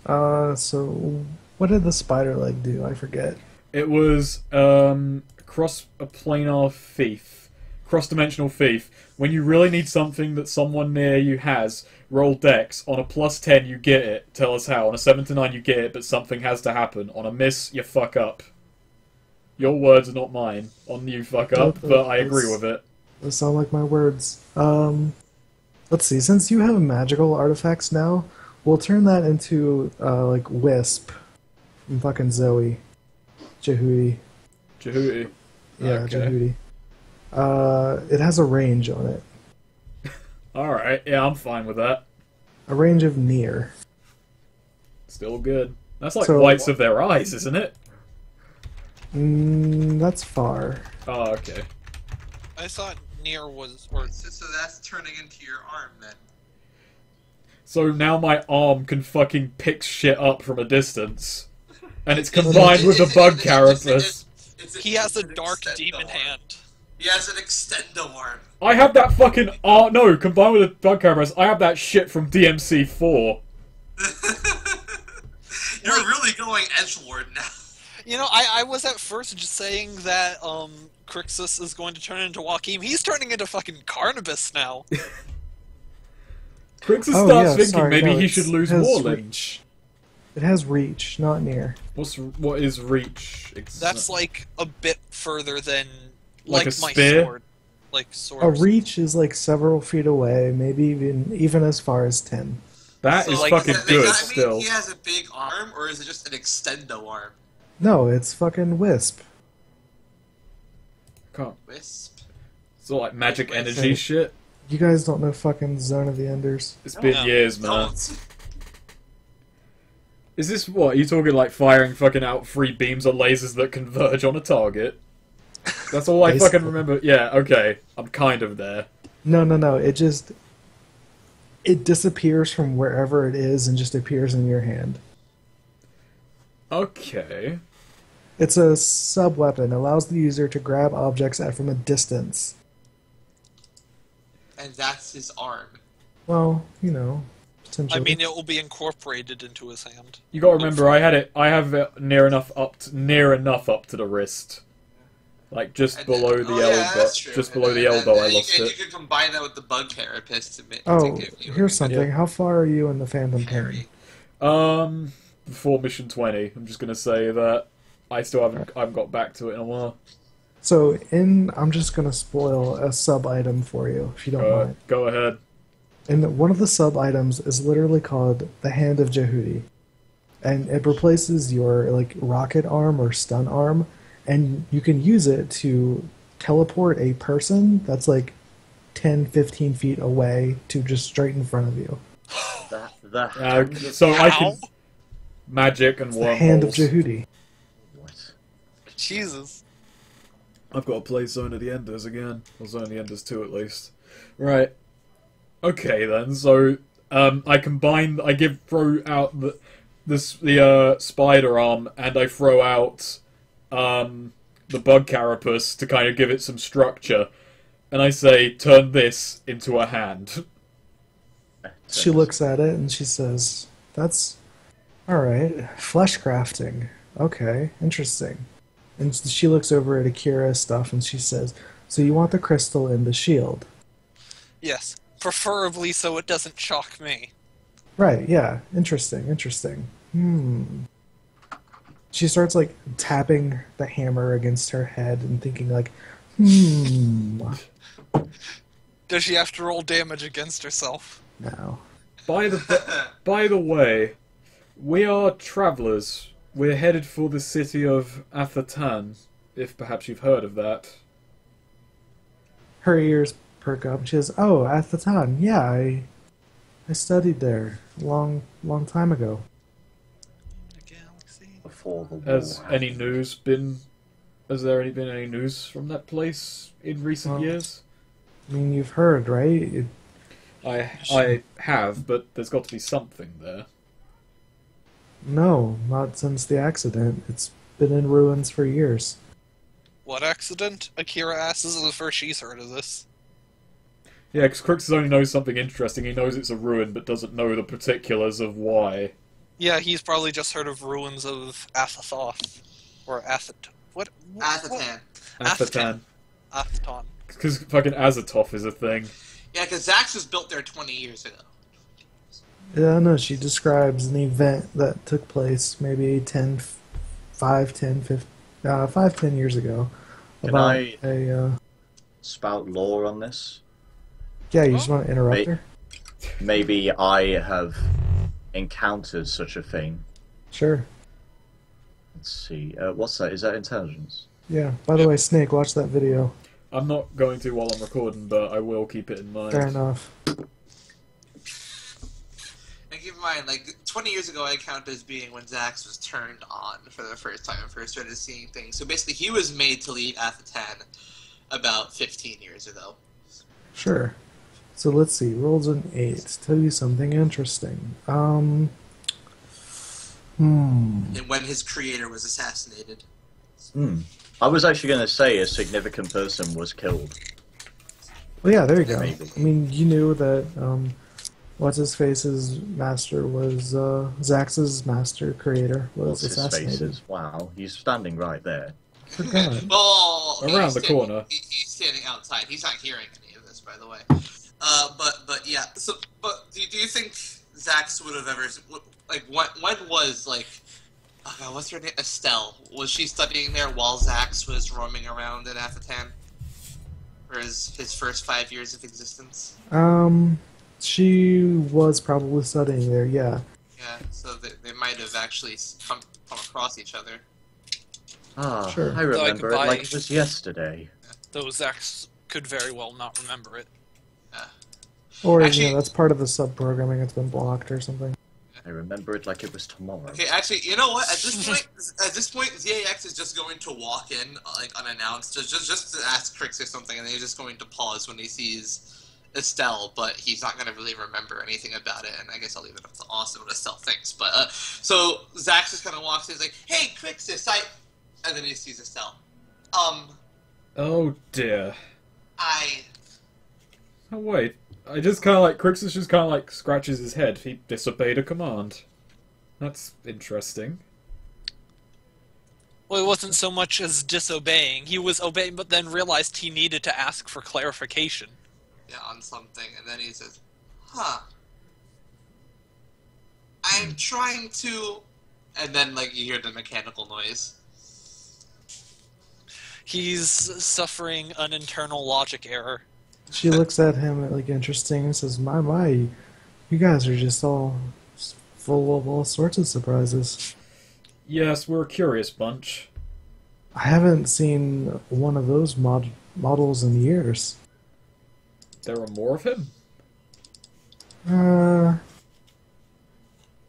So what did the spider leg do? I forget. It was, cross a planar thief. Cross-dimensional thief. When you really need something that someone near you has, roll dex. On a +10, you get it. Tell us how. On a 7 to 9, you get it, but something has to happen. On a miss, you fuck up. Your words are not mine. On you fuck up, but I agree with it. Those sound like my words. Let's see. Since you have magical artifacts now, we'll turn that into like Wisp from fucking Zoe, Jehudi. Jehudi. Yeah, Okay. Jehudi. It has a range on it. Alright, yeah, I'm fine with that. A range of near. Still good. That's like So- whites of their eyes, isn't it? That's far. Oh, okay. I thought near was... or So that's turning into your arm, then. So now my arm can fucking pick shit up from a distance. And it's combined with the bug carapace. He has a an dark extendo demon arm. hand. He has an extendo arm. I have that fucking no, combined with the bug carapace, I have that shit from DMC4. You're really going edgelord now. You know, I was at first just saying that, Crixus is going to turn into Joaquim. He's turning into fucking Carnibus now. Crixus Oh, starts yeah, thinking sorry, maybe no, he it's- should lose it has more reach. It has reach, not near. What is reach? That's like a bit further than Like like a my spear? sword. Like sword. A reach is like several feet away, maybe even as far as 10. That So, is like, fucking Does good that still. mean he has a big arm, or is it just an extendo arm? No, it's fucking Wisp. Can't. Wisp. So like magic Wait, energy wait. shit. You guys don't know fucking Zone of the Enders. It's been Yeah. years, man. Don't. Is this what? Are you talking like firing fucking out 3 beams of lasers that converge on a target? That's all I fucking Basically. remember. Yeah, okay. I'm kind of there. No. It disappears from wherever it is and just appears in your hand. Okay. It's a sub-weapon. Allows the user to grab objects from a distance. And that's his arm. Well, potentially. I mean, it will be incorporated into his hand. You gotta remember, I have it near enough up to the wrist. Like just And below then- the oh, yeah, elbow. that's true. Just And below the then- elbow, I and lost you it. can combine that with the bug carapace to Oh, give you here's something. Yeah. How far are you in the Phantom Pain? parry. Before mission 20. I'm just gonna say that I still haven't got back to it in a while. So, I'm just gonna spoil a sub-item for you, if you don't mind. Go ahead. And one of the sub-items is literally called the Hand of Jehudi. And it replaces your, rocket arm or stun arm, and you can use it to teleport a person that's, 10, 15 feet away to just straight in front of you. So I can Ow. magic and It's the Hand of wormholes. Jehudi. What? Jesus. I've got to play Zone of the Enders again. Or Zone of the Enders 2 at least. Right. Okay then. So I throw out the spider arm, and I throw out the bug carapace to kind of give it some structure, and I say, turn this into a hand. She looks at it and she says, "That's alright. Flesh crafting. Okay, interesting." And she looks over at Akira's stuff and she says, "So you want the crystal in the shield?" Yes, preferably so it doesn't shock me. Right, yeah. Interesting. She starts, like, tapping the hammer against her head and thinking, like, Does she have to roll damage against herself? No. By the way, we are travelers. We're headed for the city of Athatan, if perhaps you've heard of that. Her ears perk up. She says, "Oh, Athatan. Yeah, I studied there a long time ago." Before the war. Has there been any news from that place in recent years? I mean, you've heard, right? I have, but there's got to be something there. No, not since the accident. It's been in ruins for years. What accident? Akira asks. This is the first she's heard of this. Yeah, because Crixus only knows something interesting. He knows it's a ruin, but doesn't know the particulars of why. Yeah, he's probably just heard of ruins of Athathoth. Or What? Athatan. Athatan. Athaton. Because fucking Azathoth is a thing. Yeah, because Zax was built there 20 years ago. Yeah, no, she describes an event that took place maybe 10 years ago. Can I spout lore on this? Yeah, you just want to interrupt her? Maybe I have encountered such a thing. Sure. Let's see. What's that? Is that intelligence? Yeah. By the way, Snake, watch that video. I'm not going to while I'm recording, but I will keep it in mind. Fair enough. And keep in mind, like, 20 years ago I count as being when Zax was turned on for the first time and first started seeing things. So basically he was made to lead Athatan about 15 years ago. Sure. So let's see. Rolls an 8. Tell you something interesting. And when his creator was assassinated. I was actually going to say a significant person was killed. Well, yeah, there you go. Maybe. I mean, you knew that What's-His-Face's master was Zax's master creator was assassinated. Wow, he's standing right there. Forgot. Oh, Around the corner. He's standing outside. He's not hearing any of this, by the way. But yeah. So, but do you think Zax would have ever like when was like? Oh God, what's her name? Estelle. Was she studying there while Zax was roaming around in Athatan? For his first 5 years of existence? She was probably studying there, yeah. Yeah, so they might have actually come across each other. Ah, Sure. I remember it Goodbye. like it was yesterday. Though Zax could very well not remember it. Or, Actually- that's part of the sub-programming that's been blocked or something. I remember it like it was tomorrow. Okay, actually, you know what? At this point, ZAX is just going to walk in like unannounced, just to ask Crixus something, and then he's just going to pause when he sees Estelle, but he's not going to really remember anything about it. And I guess I'll leave it up to Austin what Estelle thinks. But so Zax just kind of walks in, he's like, "Hey, Crixus, and then he sees Estelle. Oh dear. I Oh wait. I just kind of like Crixus just kind of like scratches his head. He disobeyed a command. That's interesting. Well, it wasn't so much as disobeying. He was obeying, but then realized he needed to ask for clarification. on something, and then he says, I'm trying to," and then like you hear the mechanical noise. He's suffering an internal logic error. She looks at him like interesting and says, My, you guys are just all full of all sorts of surprises. Yes, we're a curious bunch. I haven't seen one of those models in years. There are more of him?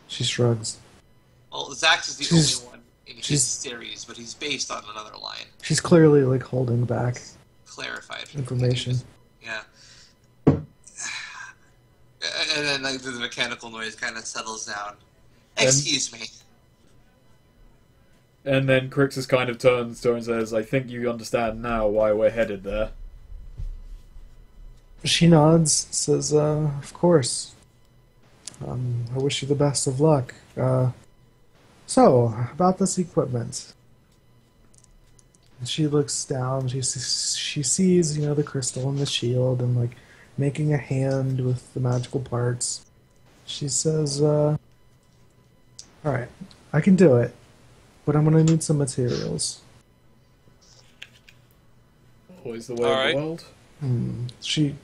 She shrugs. Well, Zax is the She's- only one in his she's- series, but he's based on another line. She's clearly like holding back Clarified information. Yeah. And then like the mechanical noise kind of settles down. Excuse me. And then Crixus kind of turns to her and says, I think you understand now why we're headed there. She nods, says, of course. I wish you the best of luck. So, about this equipment. And she looks down, she sees, the crystal and the shield and, like, making a hand with the magical parts. She says, alright, I can do it, but I'm gonna need some materials. Always the way of the world. She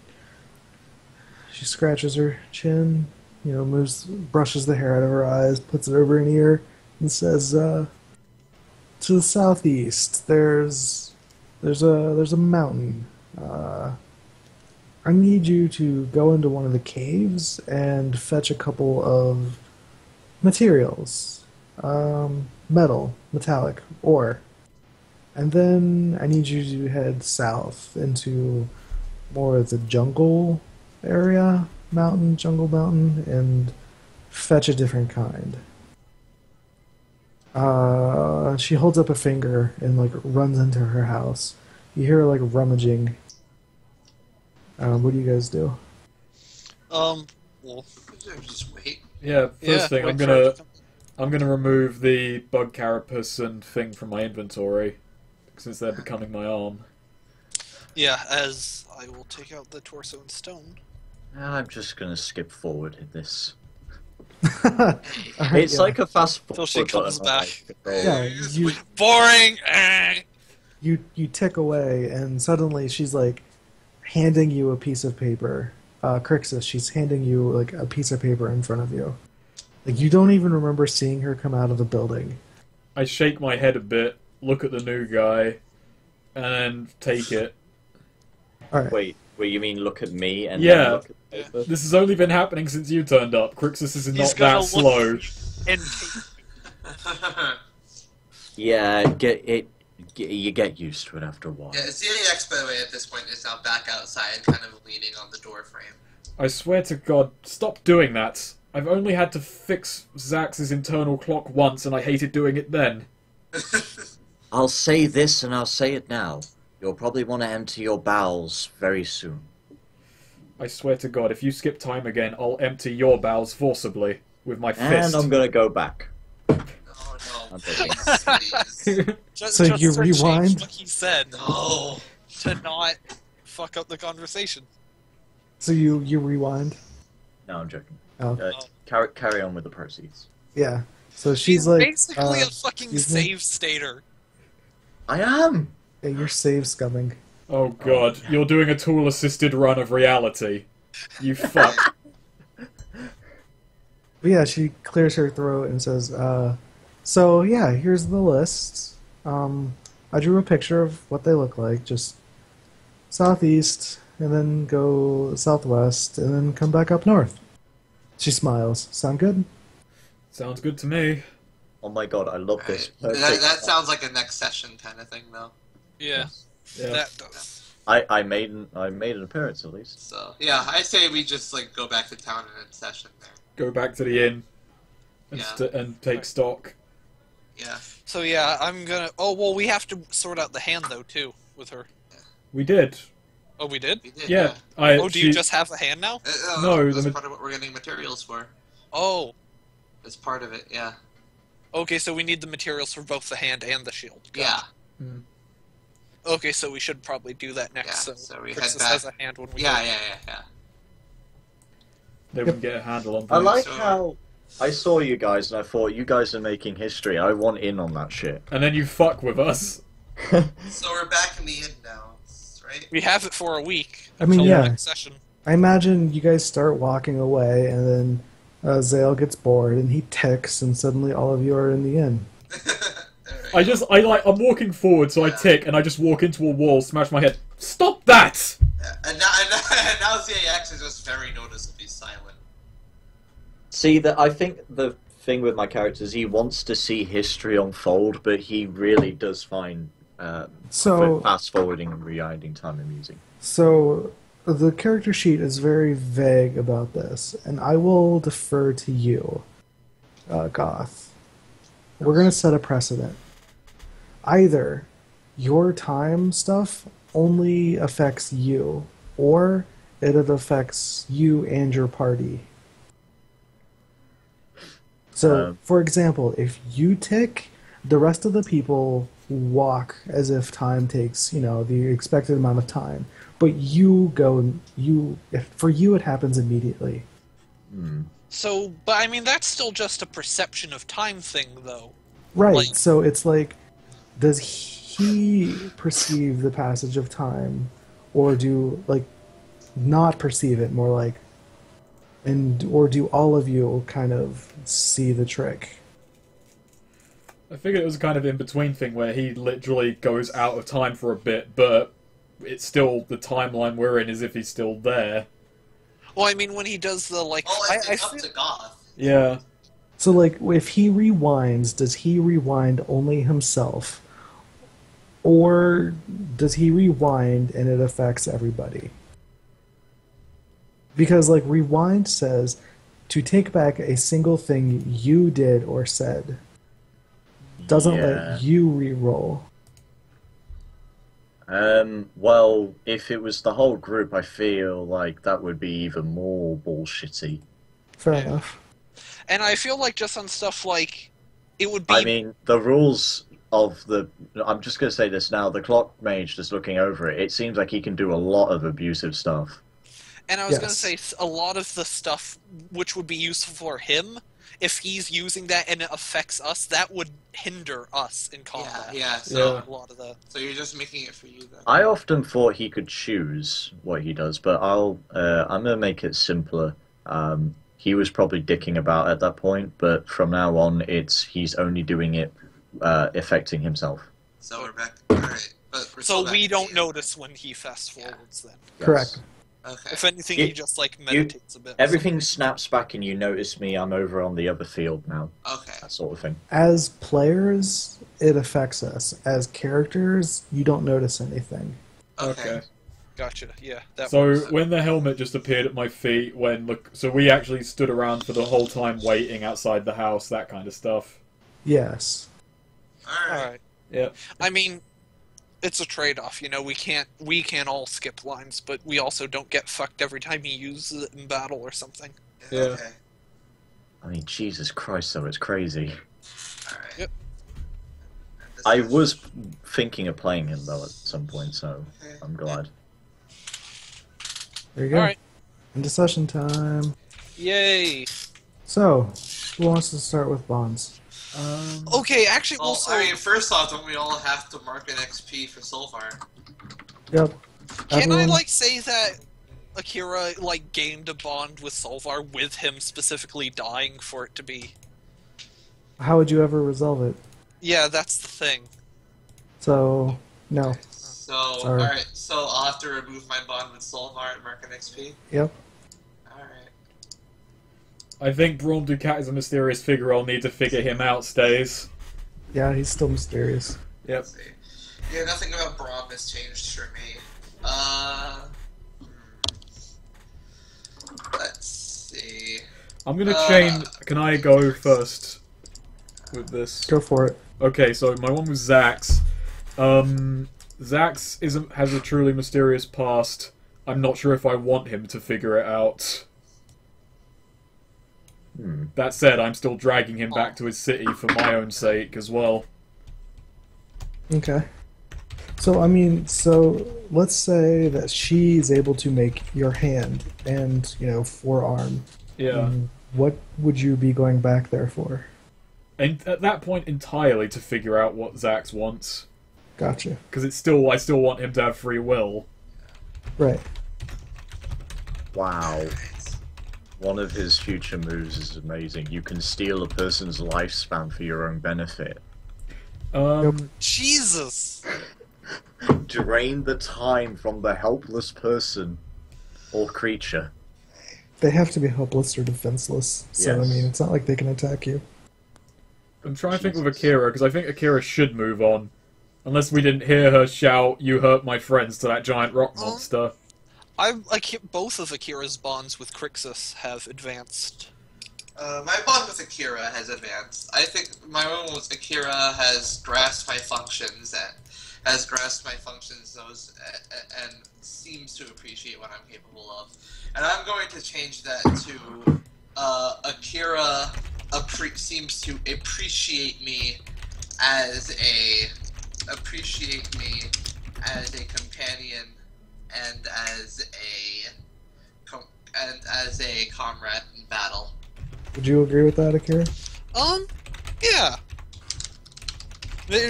scratches her chin, brushes the hair out of her eyes, puts it over an ear, and says, to the southeast, there's a mountain. I need you to go into one of the caves and fetch a couple of materials. Metal, metallic, ore. And then I need you to head south into more of the jungle area, jungle mountain, and fetch a different kind. She holds up a finger and like runs into her house. You hear her like rummaging. What do you guys do? Well, just wait. Yeah, first thing, wait I'm gonna remove the bug carapace and thing from my inventory, since they're becoming my arm. Yeah, as I will take out the torso and stone. I'm just gonna skip forward in this. Alright, It's yeah. like a fast Till she forward comes button on back. my controller. Yeah, Boring! you tick away, and suddenly she's like handing you a piece of paper. Crixus, she's handing you like a piece of paper in front of you. Like you don't even remember seeing her come out of the building. I shake my head a bit, look at the new guy, and then take it. All right. Wait, you mean look at me and Yeah. then look at the paper? This has only been happening since you turned up. Crixus is He's not gonna that slow. look and take Yeah, you get used to it after a while. Yeah, ZAX, by the way, at this point is now back outside, kind of leaning on the door frame. I swear to God, stop doing that. I've only had to fix Zax's internal clock once, and I hated doing it then. I'll say this and I'll say it now. You'll probably want to empty your bowels very soon. I swear to God, if you skip time again, I'll empty your bowels forcibly with my fist. And I'm gonna go back. Oh no, I'm please, please. Just, So just you to change rewind? what he said No. to not fuck up the conversation. So you rewind. No, I'm joking. Oh, Carry on with the proceeds. yeah. So She's she's like, basically a fucking excuse me? save stater. I am! Yeah, you're save scumming. Oh God, you're doing a tool-assisted run of reality. You fuck. But yeah, she clears her throat and says, so yeah, here's the list. I drew a picture of what they look like. Just southeast, and then go southwest, and then come back up north. She smiles. Sound good? Sounds good to me. Oh my god, I love this. That Perfect. sounds like a next session kind of thing, though. Yeah, Yeah. that does. I made an appearance at least. So yeah, I say we just like go back to town and end session there. Go back to the inn and, Yeah. and take stock. Yeah. So yeah, I'm gonna. Oh well, we have to sort out the hand though too with her. We did. Oh, we did. We did. Yeah. Oh, do you just have the hand now? No, that's the part of what we're getting materials for. Oh, That's part of it. Yeah. okay. So we need the materials for both the hand and the shield. Got Yeah. it. Okay, so we should probably do that next. Yeah, So, so we Crixus head back. has a hand when we. Yeah. go. Yeah. Then we can get a handle on I things. like So- how I saw you guys and I thought, you guys are making history. I want in on that shit. And then you fuck with us. So we're back in the inn now, right? We have it for a week. I mean, until the yeah. next session. I imagine you guys start walking away, and then Zale gets bored, and he ticks, and suddenly all of you are in the inn. I'm walking forward, so I tick, and I just walk into a wall, smash my head. Stop that! And now ZAX is just very noticeably silent. See, that I think the thing with my character is he wants to see history unfold, but he really does find So, fast forwarding and rewinding time amusing. so the character sheet is very vague about this, and I will defer to you, Goth. We're going to set a precedent. Either your time stuff only affects you, or it affects you and your party. So, for example, if you tick, the rest of the people walk as if time takes, the expected amount of time. But for you it happens immediately. So, but I mean, that's still just a perception of time thing, though. Right, so it's like, does he perceive the passage of time, or not perceive it, more like, or do all of you kind of see the trick? I figured it was a kind of in-between thing where he literally goes out of time for a bit, but it's still the timeline we're in as if he's still there. Well, I mean, when he does the, it's up to Goth. Yeah. So, if he rewinds, does he rewind only himself? Or does he rewind and it affects everybody? Because, rewind says to take back a single thing you did or said. Doesn't let you re-roll. Well, if it was the whole group, I feel like that would be even more bullshitty. Fair enough. And I feel like just on stuff it would be... I mean, the rules of I'm just going to say this now, the clock mage just looking over it, it seems like he can do a lot of abusive stuff. And I was going to say, a lot of the stuff which would be useful for him, if he's using that and it affects us, that would hinder us in combat. So a lot of the... So you're just making it for you then. I often thought he could choose what he does, but I'm going to make it simpler. He was probably dicking about at that point, but from now on, he's only doing it affecting himself. So we're back. All right. So we don't notice when he fast forwards then. Correct. Okay. If anything, he just meditates a bit. Everything snaps back and you notice me, I'm over on the other field now. Okay. That sort of thing. As players, it affects us. As characters, you don't notice anything. Okay. Gotcha. Yeah. So when the helmet just appeared at my feet, so we actually stood around for the whole time waiting outside the house, that kind of stuff. Yes. All right. Yeah. I mean, it's a trade-off. We can't all skip lines, but we also don't get fucked every time he uses it in battle or something. Yeah. Okay. I mean, Jesus Christ, though, it's crazy. All right. Yep. I was thinking of playing him, though, at some point, so I'm glad. There you go. All right. Into session time. Yay! So, who wants to start with bonds? Okay, actually, Well, first off, don't we all have to mark an XP for Solvar? Yep. Can Everyone- I, say that Akira, gained a bond with Solvar with him specifically dying for it to be... How would you ever resolve it? Yeah, that's the thing. So, no. So, Sorry. alright, so I'll have to remove my bond with Solvar and mark an XP? Yep. Alright. I think Braum Ducat is a mysterious figure. I'll need to figure him out, Stays. Yeah, he's still mysterious. Yep. Let's see. Yeah, nothing about Braum has changed for me. Let's see. I'm gonna chain... Can I go first with this? Go for it. Okay, so my one was Zax. Zax has a truly mysterious past. I'm not sure if I want him to figure it out. That said, I'm still dragging him back to his city for my own sake as well. Okay. So, let's say that she's able to make your hand and, forearm. Yeah. What would you be going back there for? And at that point, entirely to figure out what Zax wants. Gotcha. Because I still want him to have free will. Right. Wow. One of his future moves is amazing. You can steal a person's lifespan for your own benefit. Jesus! Drain the time from the helpless person or creature. They have to be helpless or defenseless. So, Yes. it's not like they can attack you. I'm trying to think with Akira, because I think Akira should move on. Unless we didn't hear her shout, "You hurt my friends," to that giant rock monster. Both of Akira's bonds with Crixus have advanced. My bond with Akira has advanced. I think my one with Akira has grasped my functions and seems to appreciate what I'm capable of. And I'm going to change that to Akira seems to appreciate me as a companion and as a comrade in battle. Would you agree with that, Akira? Yeah.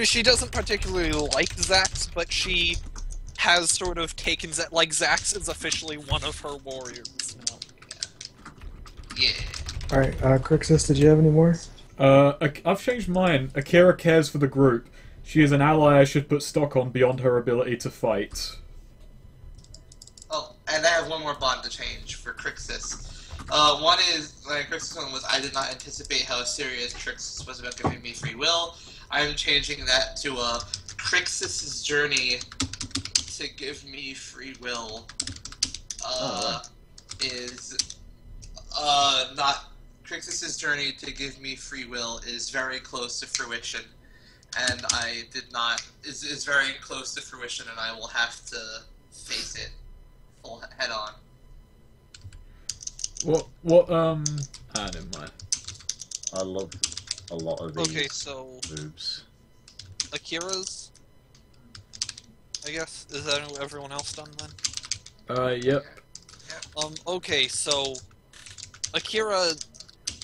She doesn't particularly like Zax, but she has sort of taken Zax is officially one of her warriors now. Yeah. Alright, Crixus, did you have any more? I've changed mine. Akira cares for the group. She is an ally I should put stock on beyond her ability to fight. Oh, and I have one more bond to change for Crixus. One is, my Crixus one was, I did not anticipate how serious Crixus was about giving me free will. I'm changing that to Crixus's journey to give me free will Crixus's journey to give me free will is very close to fruition, and is very close to fruition, and I will have to face it full head on. Never mind. I love a lot of these Okay, so moves. Akira's, I guess. Is that everyone else done then? Yep. Okay, so Akira,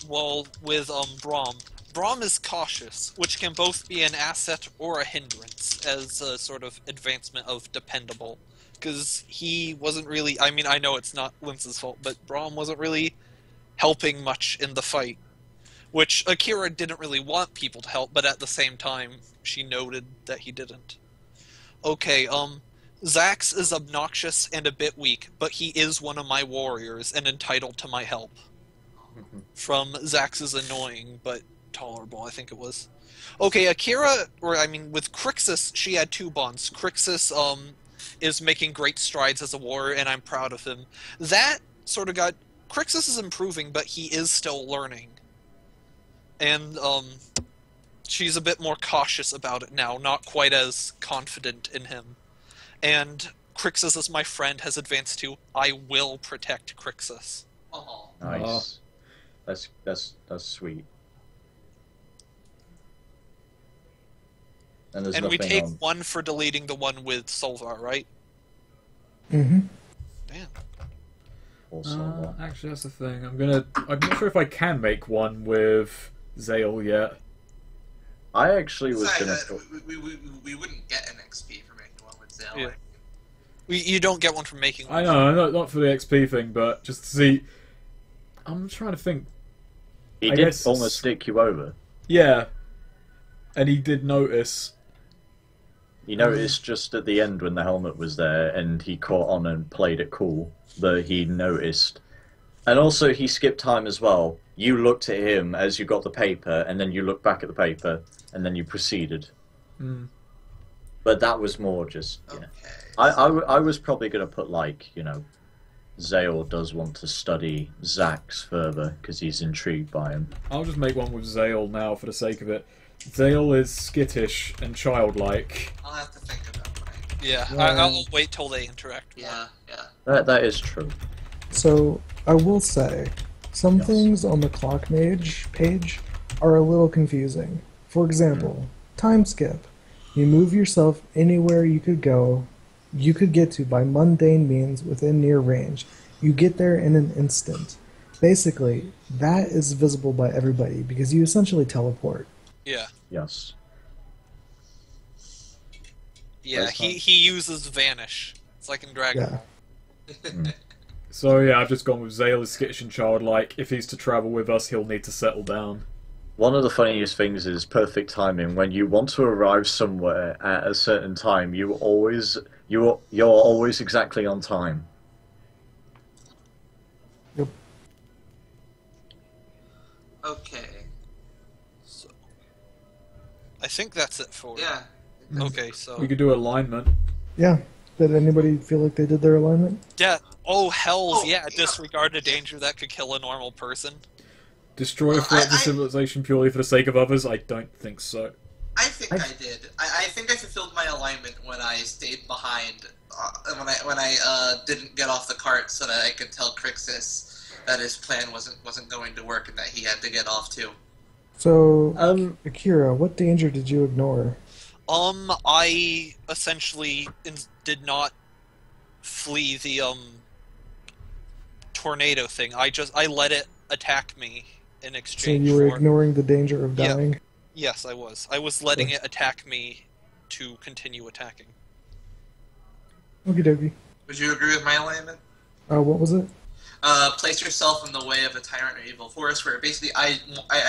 well, with Braum is cautious, which can both be an asset or a hindrance as a sort of advancement of dependable. Because he wasn't really, I mean, I know it's not Lince's fault, but Braum wasn't really helping much in the fight. Which Akira didn't really want people to help, but at the same time, she noted that he didn't. Okay, Zax is obnoxious and a bit weak, but he is one of my warriors and entitled to my help. From Zax is annoying, but tolerable, I think it was. Okay, Akira, with Crixus, she had two bonds. Crixus, is making great strides as a warrior, and I'm proud of him. That sort of Crixus is improving, but he is still learning. And, she's a bit more cautious about it now, not quite as confident in him. And Crixus, as my friend, has advanced to, I will protect Crixus. Oh. Nice. That's sweet. And we take one for deleting the one with Solvar, right? Mm-hmm. Damn. Actually, that's the thing. I'm not sure if I can make one with Zale yet. I actually was gonna. We wouldn't get an XP for making one with Zale. Yeah. You don't get one for making one. I know, not for the XP thing, but just to see. I'm trying to think. He did almost stick you over. Yeah. And he did notice. He noticed just at the end when the helmet was there, and he caught on and played it cool, that he noticed. And also, he skipped time as well. You looked at him as you got the paper, and then you looked back at the paper, and then you proceeded. Mm. But that was more just... Yeah. Okay. I was probably going to put, Zale does want to study Zax further, because he's intrigued by him. I'll just make one with Zale now for the sake of it. Zale is skittish and childlike. I'll have to think about mine. Yeah, I'll wait till they interact. Yeah. That is true. So, I will say, some things on the Clock Mage page are a little confusing. For example, time skip. You move yourself anywhere you could go, you could get to by mundane means within near range. You get there in an instant. Basically, that is visible by everybody because you essentially teleport. Yeah. Yes. Yeah, he uses Vanish. It's like in Dragon Ball. So yeah, I've just gone with Zale is skittish and childlike. If he's to travel with us, he'll need to settle down. One of the funniest things is perfect timing. When you want to arrive somewhere at a certain time, you're always exactly on time. Yep. Okay. So, I think that's it for Yeah. Okay, so We could do alignment. Yeah. Did anybody feel like they did their alignment? yeah, Oh, hells Oh, yeah, yeah. disregard a danger that could kill a normal person. Destroy a threat to I- civilization purely for the sake of others? I don't think so. I think I did. I think I fulfilled my alignment when I stayed behind, when I didn't get off the cart so that I could tell Crixus that his plan wasn't going to work and that he had to get off too. So, Akira, what danger did you ignore? I essentially did not flee the tornado thing. I let it attack me in So exchange you were for. ignoring the danger of Yeah. dying? Yes, I was. I was letting it attack me to continue attacking. Okie dokie. Would you agree with my alignment? What was it? Place yourself in the way of a tyrant or evil force, where basically I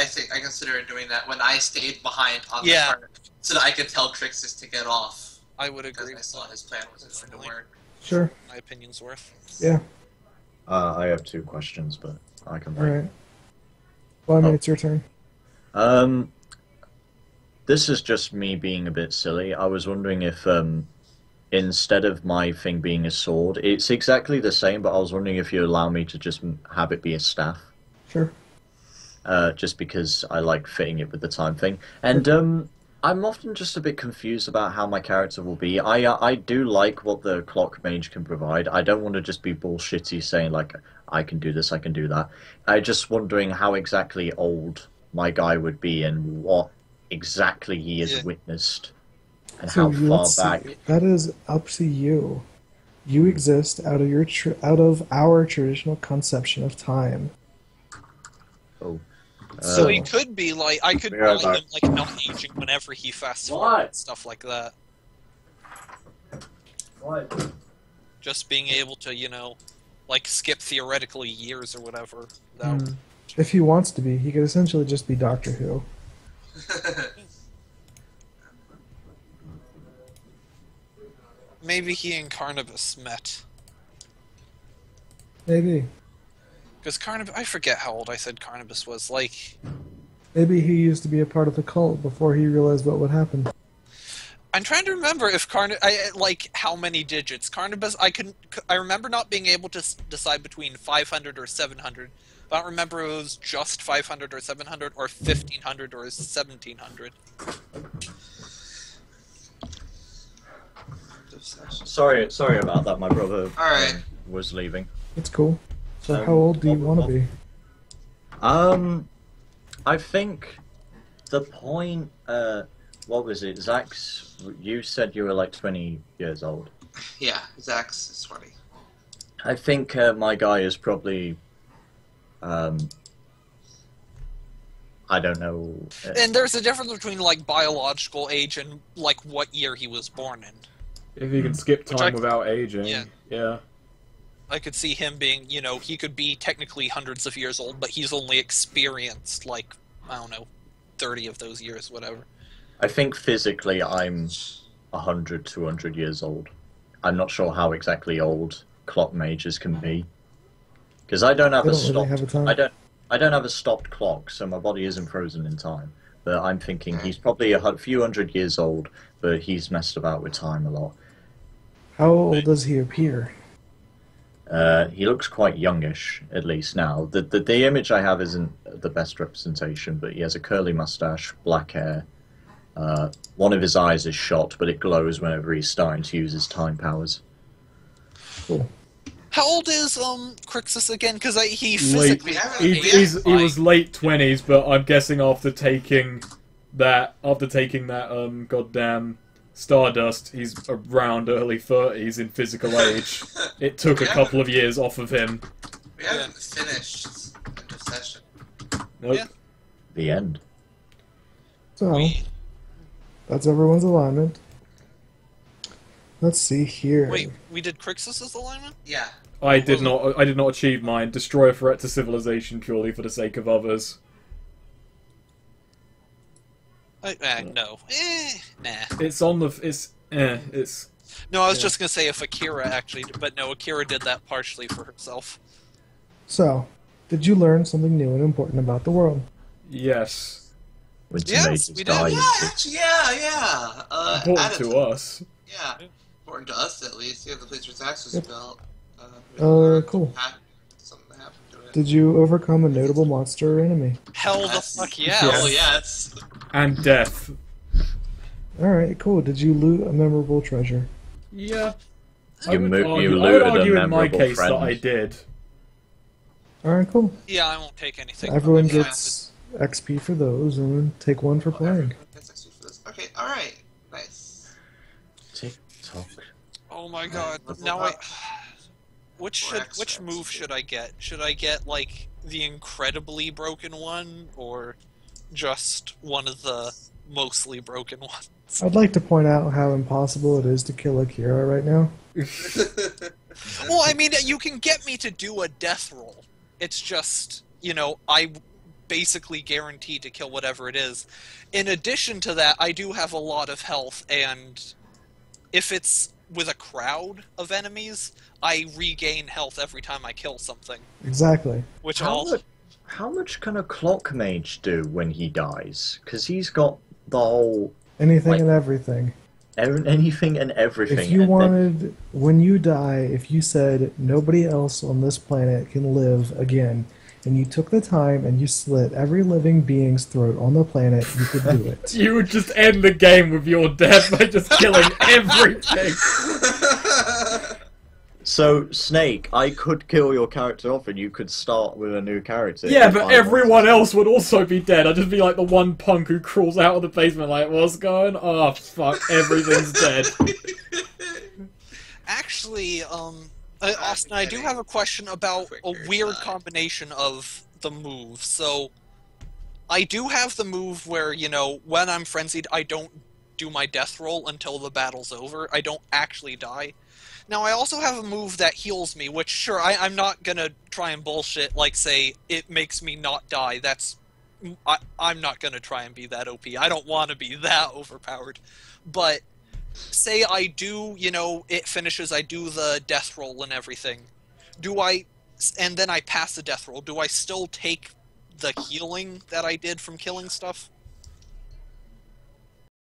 think I consider doing that when I stayed behind on the cart so that I could tell Crixus to get off. I would agree. Because I saw his plan wasn't going to work. Sure. My opinion's worth. Yeah. I have 2 questions, but I can wait. Alright. Well, I mean, it's your turn. This is just me being a bit silly. I was wondering if, instead of my thing being a sword, it's exactly the same, but I was wondering if you allow me to just have it be a staff. Sure. Just because I like fitting it with the time thing. And, I'm often just a bit confused about how my character will be. I do like what the clock mage can provide. I don't want to just be bullshitty saying, like, I can do this, I can do that. I'm just wondering how exactly old my guy would be and what exactly he has witnessed and how far back. That is up to you. You exist out of our traditional conception of time. Oh. So he could be like, I could buy him like not aging whenever he fast forwards, stuff like that. What? Just being able to, like skip theoretically years or whatever. That If he wants to be, he could essentially just be Doctor Who. Maybe he and Carnibus met. Maybe. Because I forget how old I said Carnibus was. Like, Maybe he used to be a part of the cult before he realized what would happen. I'm trying to remember if like how many digits. Carnibus, I remember not being able to decide between 500 or 700. I don't remember if it was just 500 or 700 or 1500 or 1700. Sorry about that. My brother was leaving. It's cool. So how old do you want to be? I think the point. What was it, Zach's? You said you were like 20 years old. Yeah, Zach's is 20. I think my guy is probably. I don't know. And there's a difference between like biological age and like what year he was born in. If you can skip time without aging, yeah. I could see him being, he could be technically hundreds of years old, but he's only experienced like, I don't know, 30 of those years, whatever. I think physically I'm 100, 200 years old. I'm not sure how exactly old clock mages can be. Because I don't have I don't have a stopped clock, so my body isn't frozen in time. But I'm thinking he's probably a few hundred years old, but he's messed about with time a lot. How old does he appear? He looks quite youngish, at least now. The image I have isn't the best representation, but he has a curly mustache, black hair. One of his eyes is shot, but it glows whenever he's starting to use his time powers. Cool. How old is Crixus again? Because he physically he was late 20s, but I'm guessing after taking that goddamn Stardust, he's around early 30s in physical age. It took a couple of years off of him. We haven't finished the session. Nope. Yeah. The end. So, that's everyone's alignment. Let's see here. Wait, we did Crixus's alignment? Yeah. I did not achieve mine. Destroy a threat to civilization purely for the sake of others. No. Nah. It's on the... It's... No, I was just going to say if Akira actually... But no, Akira did that partially for herself. So, did you learn something new and important about the world? Yes. Yes, we did. Yeah. Important to us. Yeah. Important to us, at least. Yeah, the place where Zax was built. Cool. Something happened to it. Did you overcome a notable monster or enemy? Hell the Yes. fuck yeah. Hell yes. And death. Alright, cool. Did you loot a memorable treasure? Yeah. You I would mo- argue, you I would looted a argue in my memorable case friend. that I did. Alright, cool. Yeah, I won't take anything. Everyone from it. gets XP for those, and then take one for playing. That's actually for this. Okay, alright. Nice. TikTok. Oh my god. level Now up. Which extra move XP. should I get? Should I get like the incredibly broken one, or just one of the mostly broken ones? I'd like to point out how impossible it is to kill Akira right now. Well, I mean, you can get me to do a death roll. It's just, you know, I basically guaranteed to kill whatever it is. In addition to that, I do have a lot of health, and if it's with a crowd of enemies, I regain health every time I kill something. Exactly. Which How also... much, how much can a clock mage do when he dies? Because he's got the whole Anything Like- and everything. anything and everything. If you and then- wanted, when you die, if you said nobody else on this planet can live again, and you took the time and you slit every living being's throat on the planet, you could do it. You would just end the game with your death by just killing everything. So, Snake, I could kill your character off and you could start with a new character. Yeah, if but I everyone wanted. else would also be dead. I'd just be like the one punk who crawls out of the basement like, what's going on? Oh, fuck, everything's dead. Actually, Austin, I do have a question about a Quicker weird time. combination of the moves. So, I do have the move where, you know, when I'm frenzied, I don't do my death roll until the battle's over. I don't actually die. Now, I also have a move that heals me, which, sure, I'm not gonna try and bullshit, like, say, it makes me not die. I'm not gonna try and be that OP. I don't want to be that overpowered. But, say I do, you know, it finishes, I do the death roll and everything. And then I pass the death roll. Do I still take the healing that I did from killing stuff?